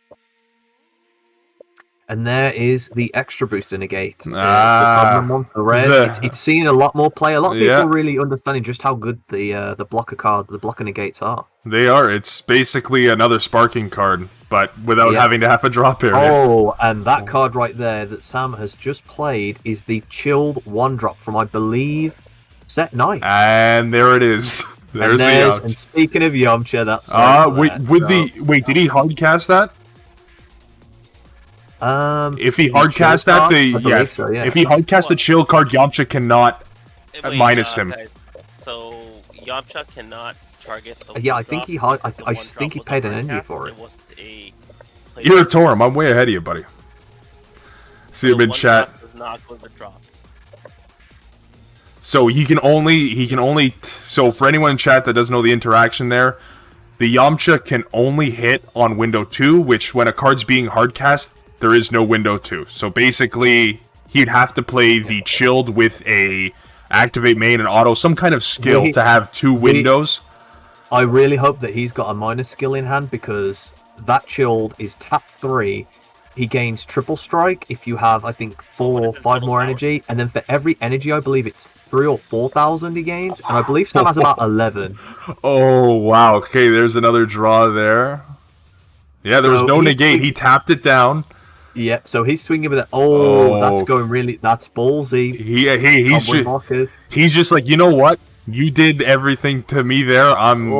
And there is the extra booster negate. The common one for red. It's seen a lot more play. A lot of people really understanding just how good the blocker card, the blocker negates are. They are. It's basically another sparking card, but without having to have a drop area. Oh, and that card right there that Sam has just played is the chilled 1-drop from, I believe, set 9. And there it is. There's the Yamcha. And speaking of Yamcha, that's wait, did he hardcast that? If he hardcast that, if he hardcast the chill card, Yamcha cannot minus him. Guys, so Yamcha cannot target. I think he I think he paid an energy for it. You're a Torum. I'm way ahead of you, buddy. See him in chat. So he can only. So for anyone in chat that doesn't know the interaction there, the Yamcha can only hit on window 2, which when a card's being hardcast, there is no window 2. So basically, he'd have to play the chilled with a activate main and auto, some kind of skill to have 2 windows. I really hope that he's got a minus skill in hand, because that chilled is tap 3. He gains triple strike if you have, I think, 4 or 5 more energy, and then for every energy, I believe it's 3,000 or 4,000 he gains, and I believe Sam has about 11. Oh wow! Okay, there's another draw there. Yeah, there was no negate. He tapped it down. Yep, so he's swinging with it. That's going really... That's ballsy. He's just like, you know what? You did everything to me there. I'm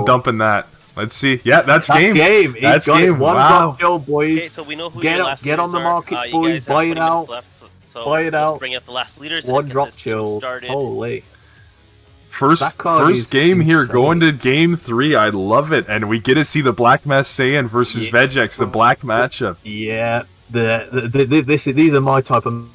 dumping that. Let's see. Yeah, that's game. That's game. Wow. Show, boys. Okay, so we know who get your last get on the market, are. boys. Buy it out. Buy it out. Bring up the last leaders. 1-drop chill. Holy. First game here, insane. Going to game 3. I love it, and we get to see the Black Mass Saiyan versus Vegeks, the black matchup. Yeah, these are my type of.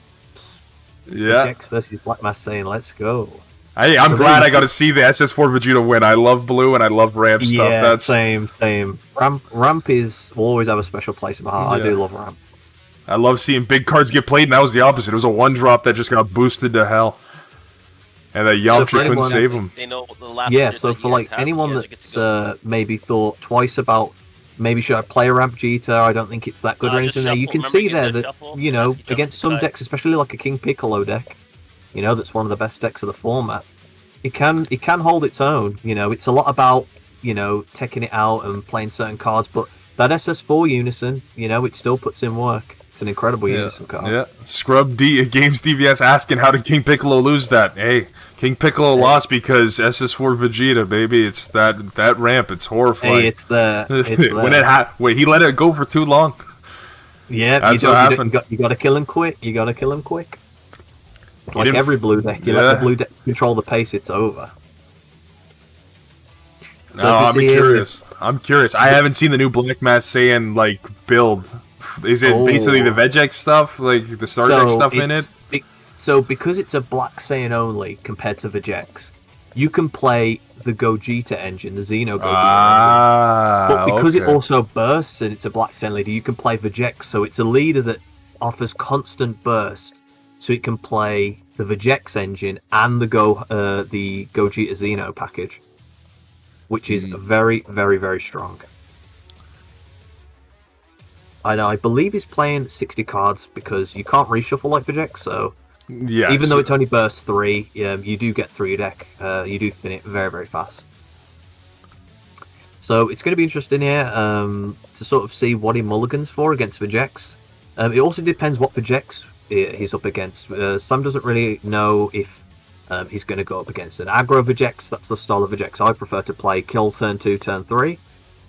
Vegeks versus Black Mass Saiyan. Let's go. I'm glad I got to see the SS4 Vegeta win. I love blue and I love ramp stuff. Yeah, same. Ramp will always have a special place in my heart. I do love ramp. I love seeing big cards get played, and that was the opposite. It was a 1-drop that just got boosted to hell. And that Yamcha couldn't save him. So for like anyone that's maybe thought twice about maybe should I play a ramp Vegeta, I don't think it's that good or anything there. You can see there that, you know, against some decks, especially like a King Piccolo deck, you know, that's one of the best decks of the format, it can hold its own. You know, it's a lot about, you know, taking it out and playing certain cards, but that SS4 Unison, you know, it still puts in work. It's an incredible Unison card. Yeah, Scrub Games DVS asking how did King Piccolo lose that? Hey, King Piccolo lost because SS4 Vegeta, baby. It's that ramp. It's horrifying. Hey, it's there. Wait, he let it go for too long. Yeah, that's what happened. You got to kill him quick. Like every blue deck, you let the blue deck control the pace, it's over. No, I'm curious. I haven't seen the new Black Mass Saiyan like build. Is it basically the Vegeks stuff, like the Star Deck stuff in it? So because it's a Black Saiyan only compared to Vegeks, you can play the Gogeta engine, the Xeno Gogeta engine. But because it also bursts and it's a Black Saiyan leader, you can play Vegeks. So it's a leader that offers constant burst, so it can play the Vegeks engine and the Gogeta Xeno package, which is very, very, very strong. I believe he's playing 60 cards because you can't reshuffle like Vegeks, so even though it's only burst 3, you do get through your deck. You do fin it very, very fast. So it's going to be interesting here to sort of see what he mulligans for against Vegeks. It also depends what Vegeks he's up against. Sam doesn't really know if he's going to go up against an aggro Vegeks. That's the style of Vegeks I prefer to play. Kill turn 2, turn 3.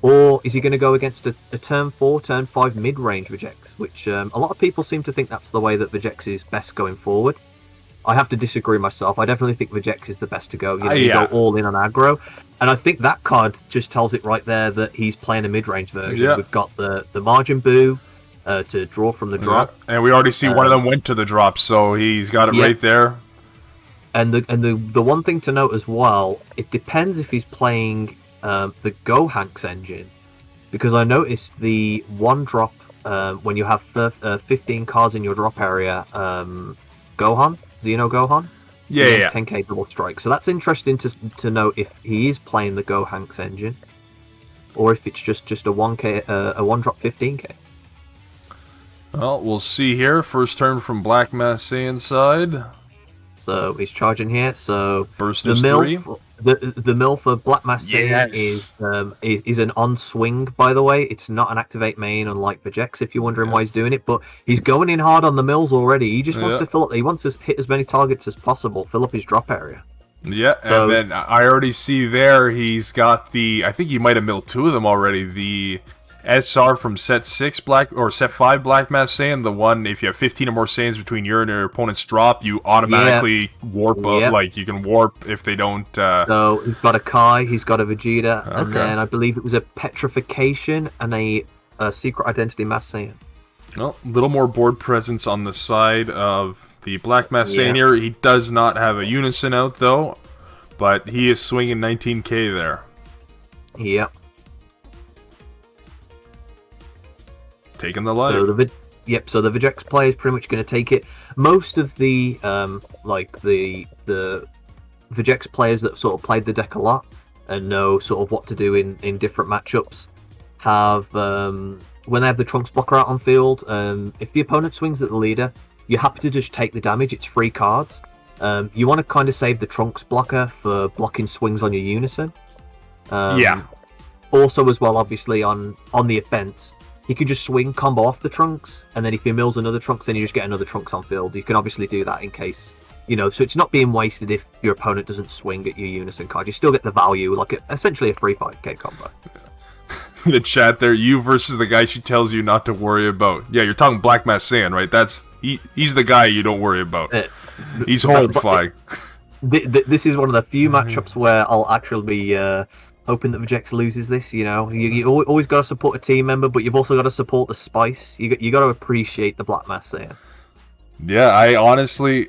Or is he going to go against a turn 4, turn 5 mid-range Vegeks, which a lot of people seem to think that's the way that Vegeks is best going forward. I have to disagree myself. I definitely think Vegeks is the best to go. You go all in on aggro. And I think that card just tells it right there that he's playing a mid-range version. Yeah. We've got the Margin Boo to draw from the drop. Yeah. And we already see one of them went to the drop, so he's got it right there. And the one thing to note as well, it depends if he's playing the Gohanks engine, because I noticed the one drop when you have 15 cards in your drop area. Xeno Gohan. Yeah. 10k double strike. So that's interesting to know if he is playing the Gohanks engine, or if it's just a 1k a one drop 15k. Well, we'll see here. First turn from Black Mass Saiyan side. So he's charging here. So Burst the is mill, 3. the mill for Black Mass Saiyan is an on swing. By the way, it's not an activate main, unlike Vegeks. If you're wondering why he's doing it, but he's going in hard on the mills already. He just wants to fill up. He wants to hit as many targets as possible, fill up his drop area. Yeah, So, and then I already see there he's got the. I think he might have milled 2 of them already. The SR from set 6 Black or set 5 Black Mass Saiyan, the one if you have 15 or more Saiyans between your and your opponent's drop, you automatically warp up. Like you can warp if they don't. So he's got a Kai, he's got a Vegeta, and then I believe it was a Petrification and a Secret Identity Mass Saiyan. Well, a little more board presence on the side of the Black Mass Saiyan here. He does not have a Unison out though, but he is swinging 19k there. Yep. Taking the life. So so the Vegeks player is pretty much going to take it. Most of the the Vegeks players that sort of played the deck a lot and know sort of what to do in different matchups have when they have the Trunks blocker out on field. If the opponent swings at the leader, you're happy to just take the damage. It's free cards. You want to kind of save the Trunks blocker for blocking swings on your Unison. Also, as well, obviously on the offense. He can just swing, combo off the Trunks, and then if he mills another Trunks, then you just get another Trunks on field. You can obviously do that in case, so it's not being wasted if your opponent doesn't swing at your Unison card. You still get the value, like essentially a free 5k combo. The chat there, you versus the guy she tells you not to worry about. Yeah, you're talking Black Mass Saiyan, right? He's the guy you don't worry about. He's horrifying. This is one of the few matchups where I'll actually be hoping that Vegeks loses this. You always got to support a team member, but you've also got to support the spice. You got to appreciate the Black Mass Saiyan. Yeah, I honestly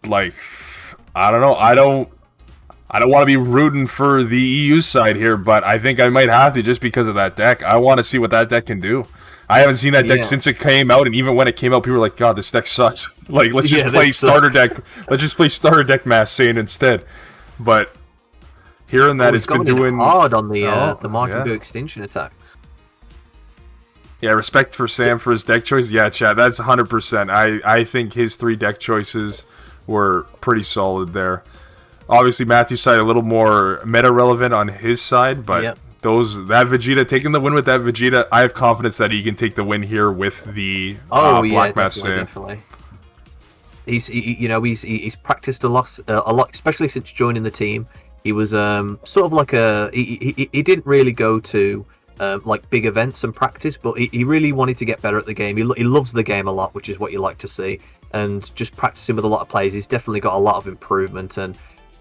I don't know. I don't want to be rooting for the EU side here, but I think I might have to just because of that deck. I want to see what that deck can do. I haven't seen that deck since it came out, and even when it came out, people were like, "God, this deck sucks." Let's just play starter deck. Let's just play starter deck Mass Saiyan instead. But hearing that it's been doing hard on the Majin Buu extinction attacks. Yeah, respect for Sam for his deck choice. Yeah, Chad, that's 100%. I think his 3 deck choices were pretty solid there. Obviously, Matthew's side a little more meta relevant on his side, but that Vegeta taking the win with that Vegeta, I have confidence that he can take the win here with the Black Mass Saiyan. Definitely. He's practiced a lot, especially since joining the team. He was sort of like he didn't really go to big events and practice, but he really wanted to get better at the game. He loves the game a lot, which is what you like to see. And just practicing with a lot of players, he's definitely got a lot of improvement. And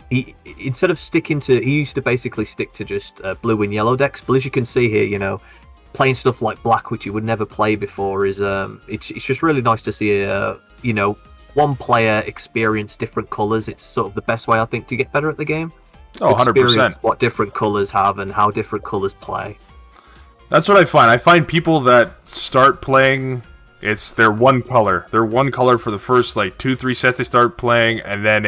he instead of he used to basically stick to just blue and yellow decks. But as you can see here, playing stuff like black, which you would never play before, is it's just really nice to see one player experience different colors. It's sort of the best way I think to get better at the game. Oh, 100%. What different colors have and how different colors play. That's what I find. I find people that start playing, they're one color. They're one color for the first 2-3 sets they start playing, and then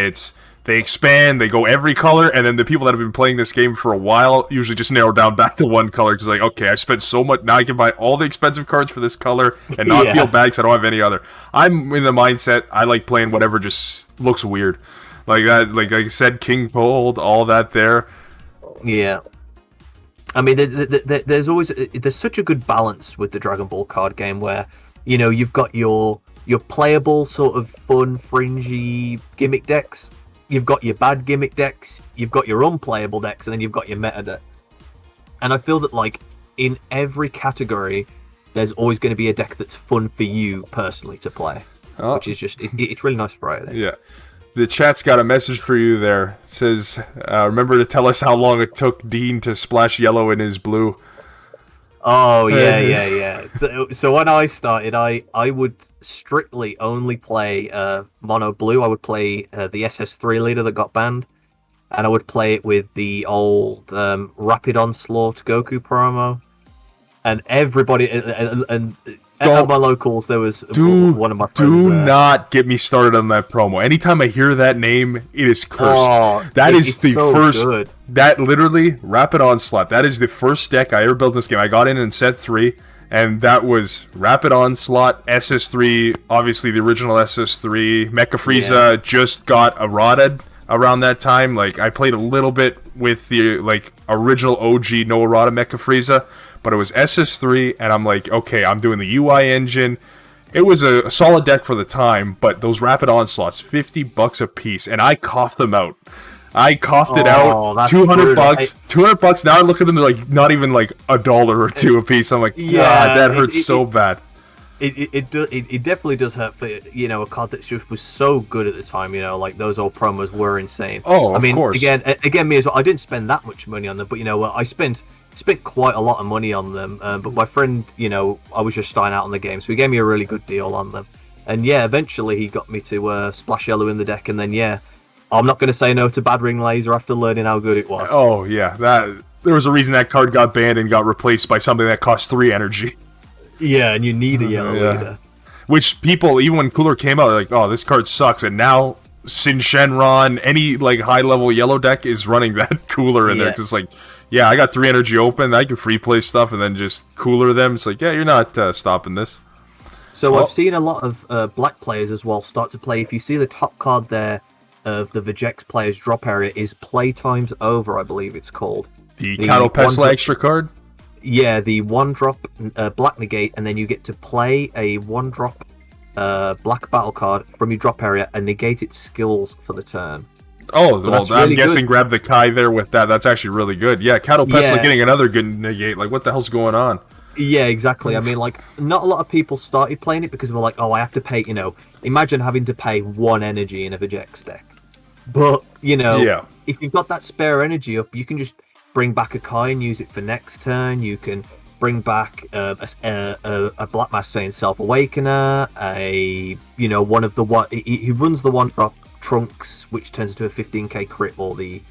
they expand, they go every color, and then the people that have been playing this game for a while usually just narrow down back to one color. Because okay, I spent so much, now I can buy all the expensive cards for this color and not feel bad because I don't have any other. I'm in the mindset, I like playing whatever just looks weird. Like that, like I said, King Cold, all that there. Yeah. I mean, there's such a good balance with the Dragon Ball card game where, you've got your playable sort of fun, fringy gimmick decks. You've got your bad gimmick decks, you've got your unplayable decks, and then you've got your meta deck. And I feel that, in every category, there's always going to be a deck that's fun for you personally to play. Which is just, it's really nice variety. Yeah. The chat's got a message for you there. It says, remember to tell us how long it took Dean to splash yellow in his blue. Oh, yeah. So when I started, I would strictly only play mono blue. I would play the SS4 leader that got banned. and I would play it with the old Rapid Onslaught Goku promo, and everybody and at my locals there was one of my friends. Do not get me started on that promo. Anytime I hear that name, it is cursed. Oh, that is the so first. Good. That literally Rapid Onslaught. That is the first deck I ever built in this game. I got in set 3. And that was Rapid Onslaught, SS3, obviously the original SS3. Mecha Frieza just got eroded around that time. Like, I played a little bit with the, like, original OG no errata Mecha Frieza, but it was SS3, and I'm like, okay, I'm doing the UI engine. It was a solid deck for the time, but those Rapid Onslaughts, $50 a piece, and I coughed them out. I coughed it out. $200. $200. Now I look at them, they're like not even like $1 or $2 a piece. I'm like, God, that hurts so bad. It definitely does hurt for, you know, a card that just was so good at the time. You know, like those old promos were insane. Oh, of course. Again, me as well. I didn't spend that much money on them, but you know, I spent quite a lot of money on them. But my friend, you know, I was just starting out on the game, so he gave me a really good deal on them. And yeah, eventually he got me to splash yellow in the deck, and then yeah. I'm not going to say no to Bad Ring Laser after learning how good it was. Oh, yeah. There was a reason that card got banned and got replaced by something that cost 3 energy. Yeah, and you need a yellow leader. Which people, even when Cooler came out, they're like, oh, this card sucks. And now Sin Shenron, any like high-level yellow deck is running that Cooler in there. Because it's like, yeah, I got 3 energy open. I can free play stuff and then just Cooler them. It's like, yeah, you're not stopping this. So I've seen a lot of black players as well start to play. If you see the top card there, of the Vegeks player's drop area is Playtime's Over, I believe it's called. The Kaioken extra card? Yeah, the 1-drop black negate, and then you get to play a 1-drop black battle card from your drop area and negate its skills for the turn. Oh, so well, I'm guessing grab the Kai there with that. That's actually really good. Yeah, Kaioken getting another good negate. Like, what the hell's going on? Yeah, exactly. I mean, like, not a lot of people started playing it because they were like, oh, I have to pay, you know, imagine having to pay 1 energy in a Vegeks deck. But, you know, if you've got that spare energy up, you can just bring back a Kai and use it for next turn. You can bring back a Black Mass Saiyan Self-Awakener, one of the he runs the 1-drop Trunks, which turns into a 15k crit, or the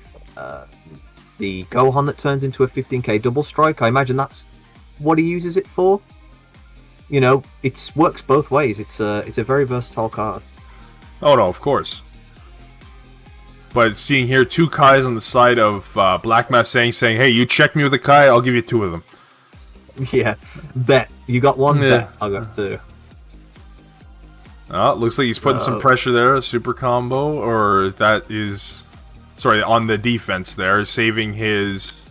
Gohan that turns into a 15k double strike. I imagine that's what he uses it for. You know, it works both ways. It's a very versatile card. Oh no, of course. But seeing here 2 Kais on the side of Black Mass saying, hey, you check me with a Kai, I'll give you 2 of them. Yeah, bet. You got 1, bet. I got 2. Oh, looks like he's putting some pressure there, a super combo, or that is... Sorry, on the defense there, saving his...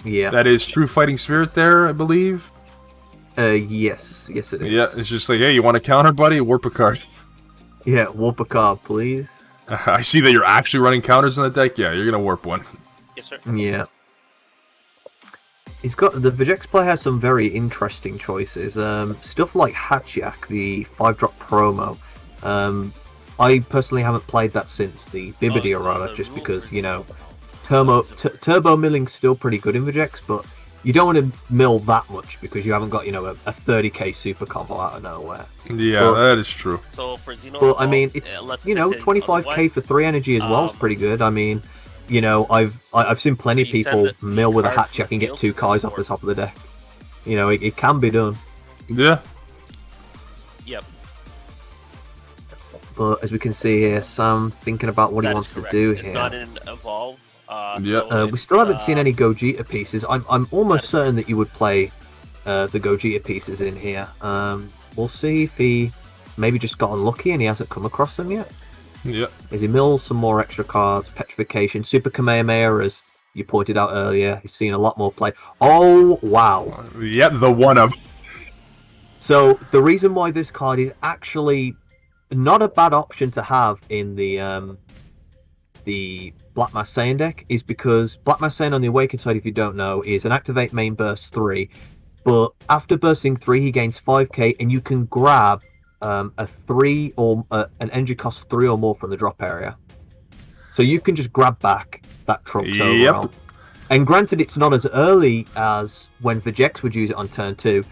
Yeah. That is True Fighting Spirit there, I believe? Yes it is. Yeah, it's just like, hey, you want to counter, buddy? Warp a card. Yeah, warp a card, please. I see that you're actually running counters in the deck. Yeah, you're gonna warp one. Yes, sir. Yeah. The Vegeks player has some very interesting choices. Stuff like Hatchiak, the 5-drop promo. I personally haven't played that since the Bibbidi errata, just because, you know, turbo milling's still pretty good in Vegeks, but you don't want to mill that much because you haven't got, you know, a 30k super combo out of nowhere. Yeah, that is true. So for Xeno, well, I mean, it's, you know, 25k for 3 energy as well is pretty good. I mean, you know, I've seen plenty of people mill with a Hatchiak and get 2 Kais off the top of the deck. You know, it can be done. Yeah. Yep. But as we can see here, Sam thinking about what he wants to do here. It's not in Evolve. We still haven't seen any Gogeta pieces. I'm almost certain that you would play the Gogeta pieces in here. We'll see if he maybe just got unlucky and he hasn't come across them yet. Yeah. As he mills some more extra cards, Petrification, Super Kamehameha, as you pointed out earlier, he's seen a lot more play. Oh, wow. Yep, the one of. So the reason why this card is actually not a bad option to have in the Black Mass Saiyan deck is because Black Mass Saiyan on the Awakened side, if you don't know, is an activate main burst 3, but after bursting 3 he gains 5k and you can grab a 3 or an energy cost 3 or more from the drop area. So you can just grab back that Trunks overall. And granted, it's not as early as when Vegeks would use it on turn 2.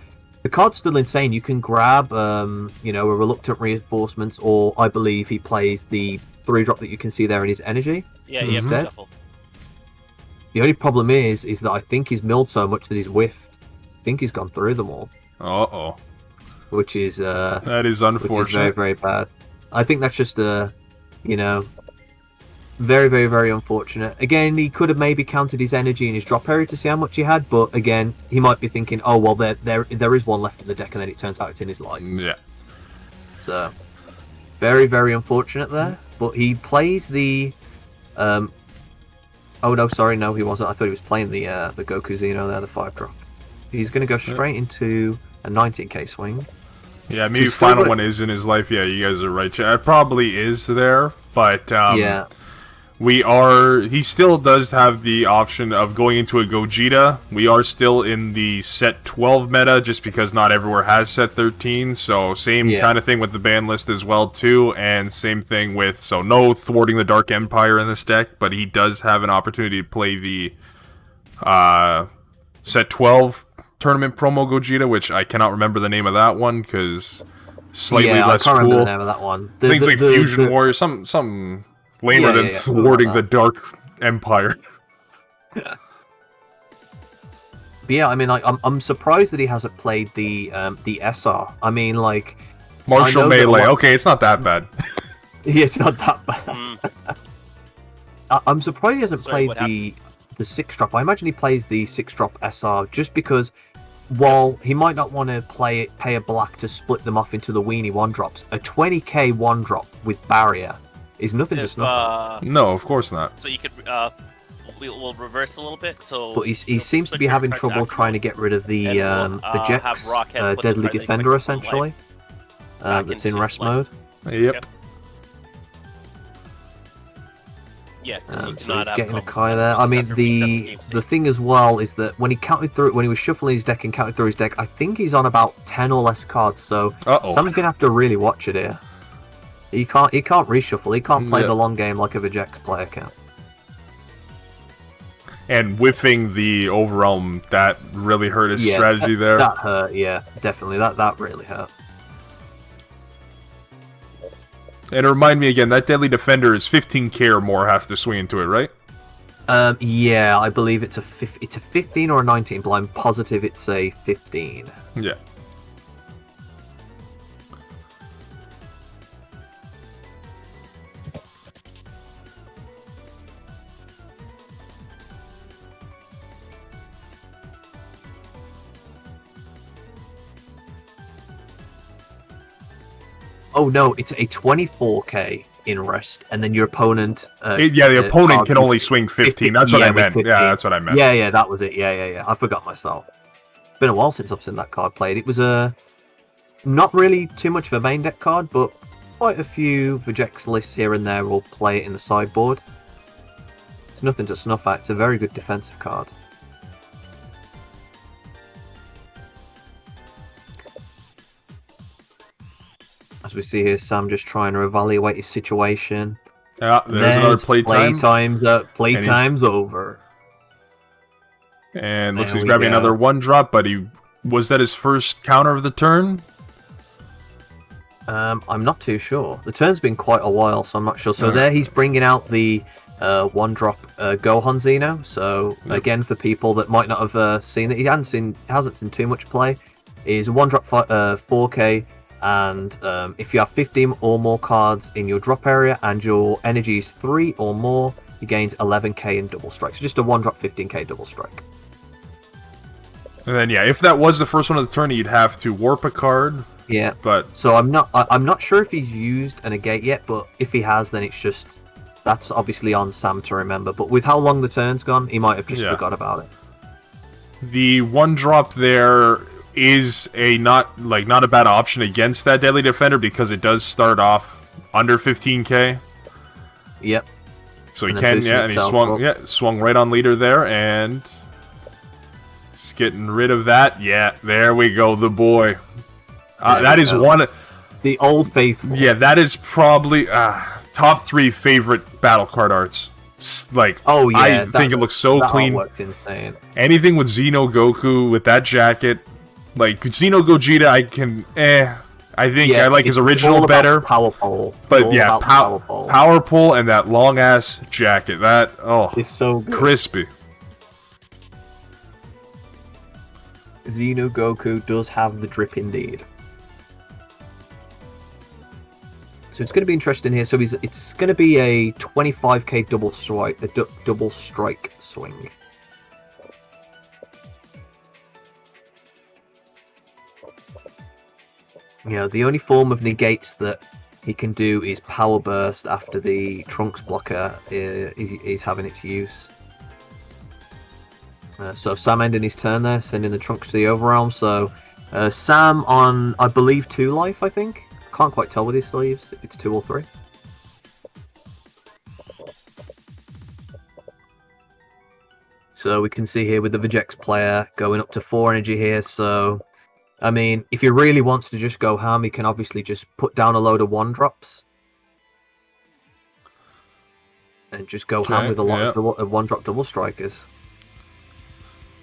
The card's still insane. You can grab, you know, a Reluctant Reinforcements, or I believe he plays the 3-drop that you can see there in his energy. Yeah, instead. The only problem is that I think he's milled so much that he's whiffed. I think he's gone through them all. Uh-oh. Which is that is unfortunate. Which is very, very bad. I think that's just very, very, very unfortunate. Again, he could have maybe counted his energy in his drop area to see how much he had, but again, he might be thinking, oh well, there is one left in the deck, and then it turns out it's in his life. Yeah. So, very, very unfortunate there. But he plays the oh no, sorry, no, he wasn't. I thought he was playing the Goku Xeno there, the 5-drop. He's going to go straight into a 19k swing. Yeah, maybe final one is in his life. Yeah, you guys are right. It probably is there, but yeah. He still does have the option of going into a Gogeta. We are still in the set 12 meta, just because not everywhere has set 13. So same kind of thing with the ban list as well too, and same thing with no thwarting the Dark Empire in this deck, but he does have an opportunity to play the set 12 tournament promo Gogeta, which I cannot remember the name of that one because slightly less cool. I can't remember the name of that one. Things like Fusion Warrior, some lamer than thwarting the Dark Empire. Yeah. But yeah, I mean, like, I'm surprised that he hasn't played the SR. I mean, like, Martial Melee. Okay, it's not that bad. Yeah, it's not that bad. I'm surprised he hasn't played the 6-drop. I imagine he plays the 6-drop SR just because, while he might not want to pay a black to split them off into the weenie 1-drops, a 20k 1-drop with barrier is nothing to snuff at. No, of course not. So you could, we'll reverse a little bit. So, but he seems to be having trouble trying to get rid of the Vegeks, Deadly Defender, essentially. That's in rest mode. Yep. Yeah, so he's getting a Kai there. I mean, the thing as well is that when he was shuffling his deck and counted through his deck, I think he's on about 10 or less cards. So someone's gonna have to really watch it here. He can't reshuffle. He can't play the long game like a Vegeks player can. And whiffing the Overwhelm, that really hurt his strategy there. That hurt. Yeah, definitely. That really hurt. And remind me again, that Deadly Defender is 15k or more has to swing into it, right? Yeah, I believe it's a 15 or a 19, but I'm positive it's a 15. Yeah. Oh no, it's a 24k in rest, and then your opponent. The opponent can only swing 15. That's what I meant. 15. Yeah, that's what I meant. Yeah, that was it. Yeah. I forgot myself. It's been a while since I've seen that card played. It was not really too much of a main deck card, but quite a few Vegeks lists here and there will play it in the sideboard. It's nothing to snuff at. It's a very good defensive card. As we see here, Sam just trying to evaluate his situation. Yeah, there's another playtime. Playtime's over. And looks like he's grabbing another 1-drop, but was that his first counter of the turn? I'm not too sure. The turn's been quite a while, so I'm not sure. So there he's bringing out the 1-drop Gohan Xeno. So again, for people that might not have seen it, he hasn't seen too much play. Is a 1-drop 4K. And if you have 15 or more cards in your drop area and your energy is 3 or more, he gains 11k in double strike. So just a 1-drop 15k double strike. And then if that was the first one of the turn, you'd have to warp a card. Yeah. But so I'm not sure if he's used a negate yet, but if he has, then that's obviously on Sam to remember. But with how long the turn's gone, he might have just forgot about it. The 1-drop there is not a bad option against that Deadly Defender because it does start off under 15k. Yep. So and he swung right on leader there, and just getting rid of that. Yeah, there we go, the boy. That is one. The old faithful. Yeah, that is probably top 3 favorite battle card arts. I think it looks so clean. That worked insane. Anything with Xeno Goku with that jacket. Like, Xeno Gogeta, I think I like his original better. Power pole. But power pole and that long-ass jacket. That, it's so good. Crispy. Xeno Goku does have the drip indeed. So it's going to be interesting here. So it's going to be a 25k double strike, double strike swing. The only form of negates that he can do is power burst after the Trunks blocker is having its use. So Sam ending his turn there, sending the Trunks to the Overrealm. So Sam on, I believe, 2 life, I think. Can't quite tell with his sleeves. It's 2 or 3. So we can see here with the Vegeks player going up to 4 energy here. So, I mean, if he really wants to just go ham, he can obviously just put down a load of 1-drops. And just go ham with a lot of 1-drop double strikers.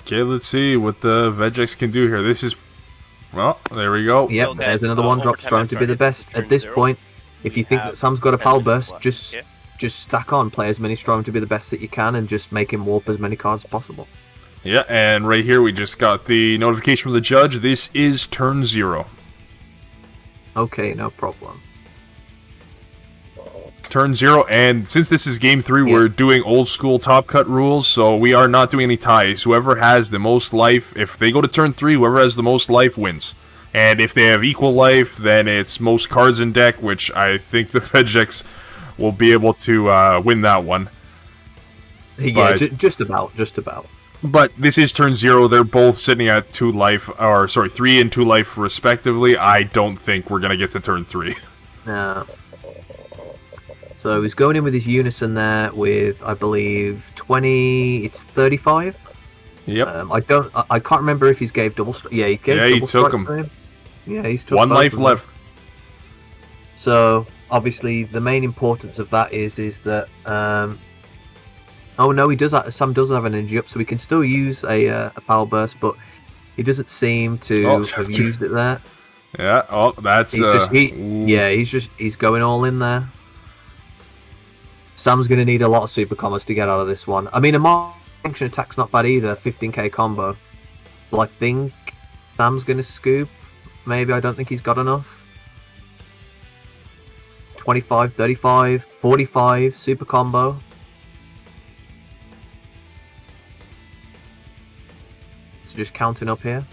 Okay, let's see what the Vegeks can do here. This is... Well, there we go. Yep, Okay, there's another 1-drop trying to be the best. At this point, if you think that Sam's got a power burst, just stack on, play as many strong to be the best that you can, and just make him warp as many cards as possible. Yeah, and right here we just got the notification from the judge. This is turn 0. Okay, no problem. Turn 0, and since this is game 3, we're doing old school top cut rules, so we are not doing any ties. Whoever has the most life, if they go to turn 3, whoever has the most life wins. And if they have equal life, then it's most cards in deck, which I think the Vegeks will be able to win that one. Yeah, just about. But this is turn 0. They're both sitting at 2 life, or sorry, 3 and 2 life respectively. I don't think we're gonna get to turn 3. No. So he's going in with his unison there with, I believe, 20. It's 35. Yep. I can't remember if he's gave double. Yeah, he gave double took strike to him. Yeah, he's took 1 life left. So obviously the main importance of that is that. Oh no, he does. Sam does have an energy up, so we can still use a power burst, but he doesn't seem to have used it there. Yeah. Oh, that's. He's going all in there. Sam's going to need a lot of super combos to get out of this one. I mean, a function attack's not bad either, 15k combo. But I think Sam's going to scoop. Maybe, I don't think he's got enough. 25, 35, 45, super combo. So just counting up here.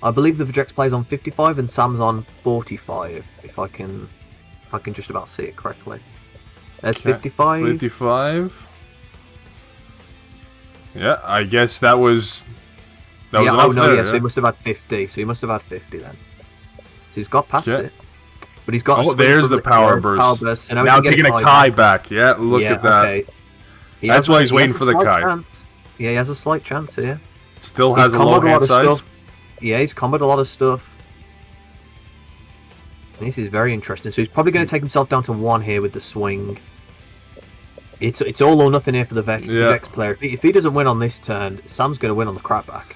I believe the Vegeks plays on 55 and Sam's on 45, if I can just about see it correctly. That's 55. 55. Yeah, I guess that was enough there, so he must have had 50. So he must have had 50 then. So he's got past it. But he's got. Oh, there's the power burst. And now taking a Kai back. Yeah, look at that. Okay. That's why he's waiting for the Kai. Yeah, he has a slight chance here. Still has a low hand size. Yeah, he's comboed a lot of stuff. This is very interesting. So he's probably going to take himself down to 1 here with the swing. It's all or nothing here for the Vex player. If he doesn't win on this turn, Sam's going to win on the crapback.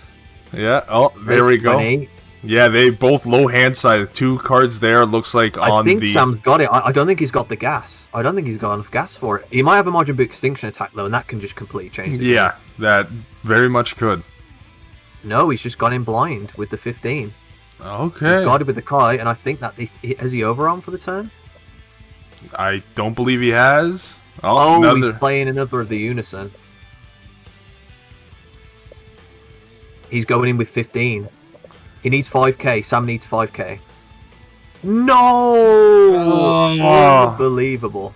Yeah. Oh, there we go. 20. Yeah, they both low hand side. 2 cards there. Looks like on the. I think Sam's got it. I don't think he's got the gas. I don't think he's got enough gas for it. He might have a Majin Buu extinction attack though, and that can just completely change it. Yeah, that very much could. No, he's just gone in blind with the 15. Okay. He's guarded with the Kai, and I think that has he overarm for the turn? I don't believe he has. He's playing another of the unison. He's going in with 15. He needs 5k. Sam needs 5k. No! Unbelievable.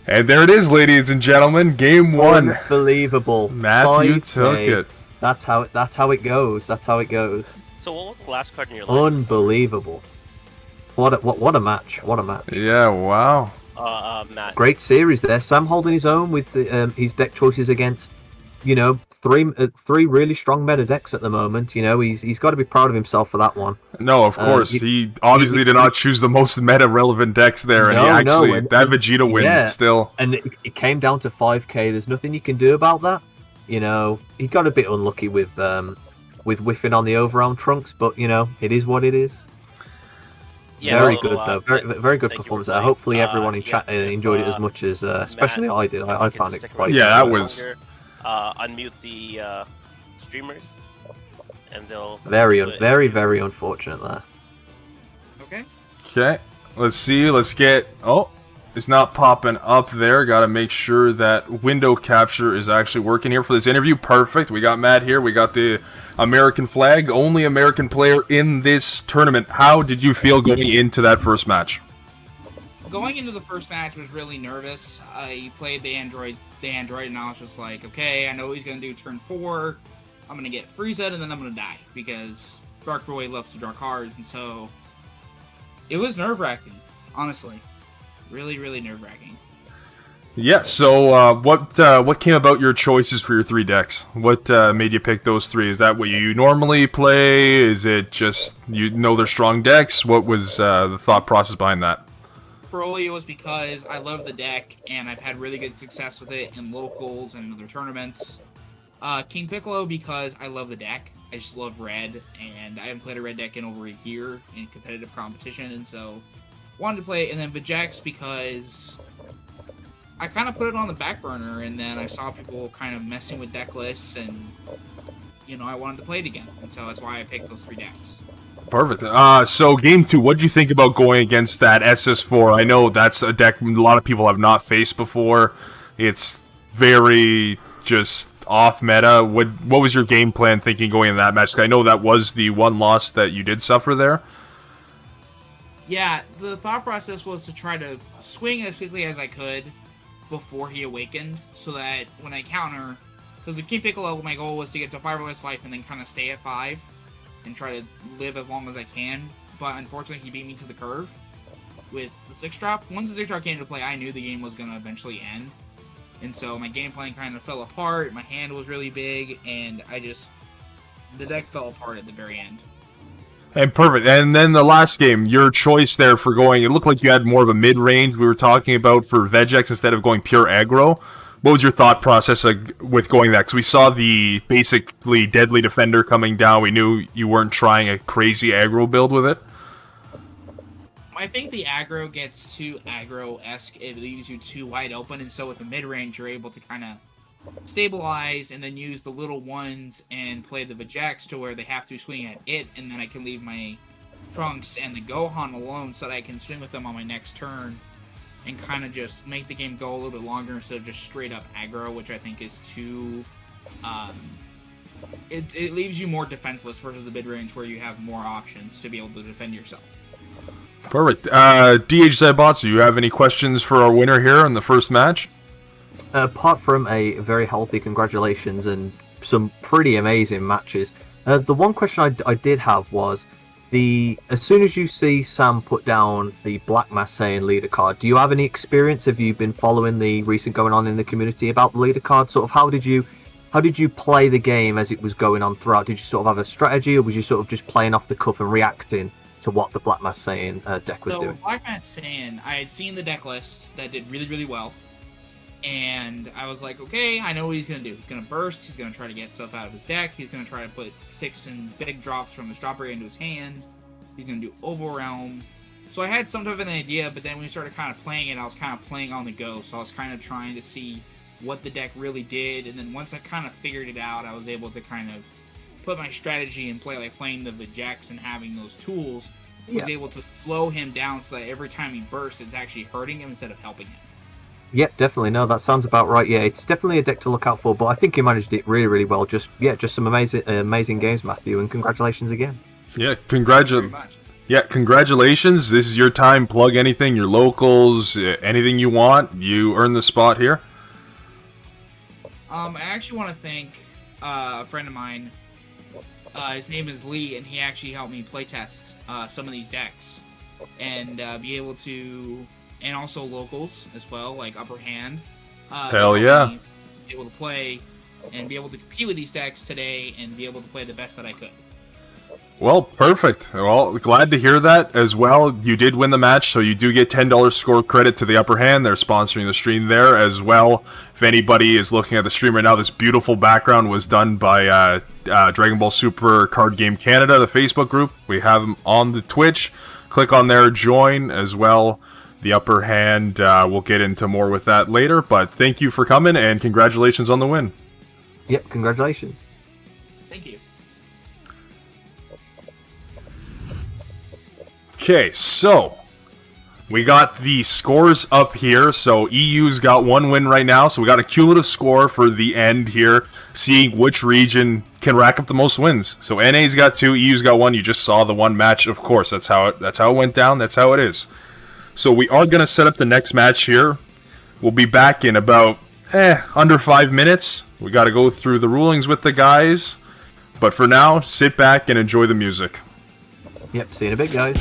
And there it is, ladies and gentlemen. Game 1. Unbelievable. Matthew 5K. took it. That's how it goes. That's how it goes. So what was the last card in your line? Unbelievable. What a match. What a match. Yeah, wow. Matt. Great series there. Sam holding his own with his deck choices against, three really strong meta decks at the moment. He's got to be proud of himself for that one. No, of course. He obviously did not choose the most meta relevant decks there, and that Vegeta win still. And it came down to 5k. There's nothing you can do about that. He got a bit unlucky with whiffing on the overarm Trunks, but it is what it is. Yeah, very good though. Very good performance there. Hopefully everyone in chat enjoyed it as much as, especially Matt, I did. I found it quite. Yeah, that was. Unmute the streamers. and they'll Very, do it. very, very unfortunate there. Okay. Okay, let's see. Let's get. Oh, it's not popping up there. Got to make sure that window capture is actually working here for this interview. Perfect. We got Matt here. We got the American flag. Only American player in this tournament. How did you feel going into that first match? Going into the first match was really nervous. I played the android, and I was just like, okay, I know what he's gonna do turn 4. I'm gonna get Frieza, and then I'm gonna die because Dark Boy loves to draw cards, and so it was nerve-wracking, honestly. Really, really nerve-wracking. Yeah. So, what came about your choices for your 3 decks? What made you pick those 3? Is that what you normally play? Is it just you know they're strong decks? What was the thought process behind that? Probably it was because I love the deck, and I've had really good success with it in locals and in other tournaments. King Piccolo because I love the deck. I just love red, and I haven't played a red deck in over a year in competitive competition, and so wanted to play it. And then Vegeks because I kind of put it on the back burner, and then I saw people kind of messing with deck lists, and I wanted to play it again, and so that's why I picked those 3 decks. Perfect. So game 2, what did you think about going against that SS4? I know that's a deck a lot of people have not faced before. It's very just off meta. What was your game plan thinking going into that match? 'Cause I know that was the one loss that you did suffer there. Yeah, the thought process was to try to swing as quickly as I could before he awakened, so that when I counter, because with King Piccolo, my goal was to get to 5 or less life and then kind of stay at 5 and try to live as long as I can. But unfortunately, he beat me to the curve with the 6-drop. Once the 6-drop came into play, I knew the game was going to eventually end. And so my game plan kind of fell apart, my hand was really big, and the deck fell apart at the very end. And perfect. And then the last game, your choice there for going, it looked like you had more of a mid-range we were talking about for Vegeks instead of going pure aggro. What was your thought process with going that? Because we saw the basically deadly defender coming down. We knew you weren't trying a crazy aggro build with it. I think the aggro gets too aggro-esque. It leaves you too wide open, and so with the mid-range, you're able to kind of stabilize and then use the little ones and play the Vegeks to where they have to swing at it, and then I can leave my Trunks and the Gohan alone so that I can swing with them on my next turn and kind of just make the game go a little bit longer instead of just straight up aggro, which I think is too... It leaves you more defenseless versus the mid-range where you have more options to be able to defend yourself. Perfect. DH Zybot, do you have any questions for our winner here in the first match? Apart from a very healthy congratulations and some pretty amazing matches, the one question I did have was, as soon as you see Sam put down the Black Mass Saiyan leader card, do you have any experience? Have you been following the recent going on in the community about the leader card? Sort of how did you play the game as it was going on throughout? Did you sort of have a strategy, or was you sort of just playing off the cuff and reacting to what the Black Mass Saiyan deck was doing? Black Mass Saiyan, I had seen the deck list that did really, really well. And I was like, okay, I know what he's going to do. He's going to burst. He's going to try to get stuff out of his deck. He's going to try to put 6 and big drops from his drop area into his hand. He's going to do Oval Realm. So I had some type of an idea, but then when we started kind of playing it, I was kind of playing on the go. So I was kind of trying to see what the deck really did. And then once I kind of figured it out, I was able to kind of put my strategy in play, like playing the Vegeks and having those tools. Was able to slow him down so that every time he bursts, it's actually hurting him instead of helping him. Yep, definitely. No, that sounds about right. Yeah, it's definitely a deck to look out for, but I think you managed it really, really well. Just some amazing games, Matthew, and congratulations again. Yeah, congratulations. This is your time. Plug anything, your locals, anything you want. You earn the spot here. I actually want to thank a friend of mine. His name is Lee, and he actually helped me playtest some of these decks and be able to... And also locals as well, like Upper Hand. Hell yeah. Be able to play and be able to compete with these decks today and be able to play the best that I could. Well, perfect. Well, glad to hear that as well. You did win the match, so you do get $10 score credit to the Upper Hand. They're sponsoring the stream there as well. If anybody is looking at the stream right now, this beautiful background was done by Dragon Ball Super Card Game Canada, the Facebook group. We have them on the Twitch. Click on there, join as well. The Upper Hand, we'll get into more with that later, but thank you for coming, and congratulations on the win. Yep, congratulations. Thank you. Okay, so we got the scores up here. So EU's got 1 win right now. So we got a cumulative score for the end here, seeing which region can rack up the most wins. So NA's got 2, EU's got 1. You just saw the one match. Of course, that's how it went down. That's how it is. So we are going to set up the next match here. We'll be back in about under 5 minutes. We got to go through the rulings with the guys. But for now, sit back and enjoy the music. Yep, see you in a bit, guys.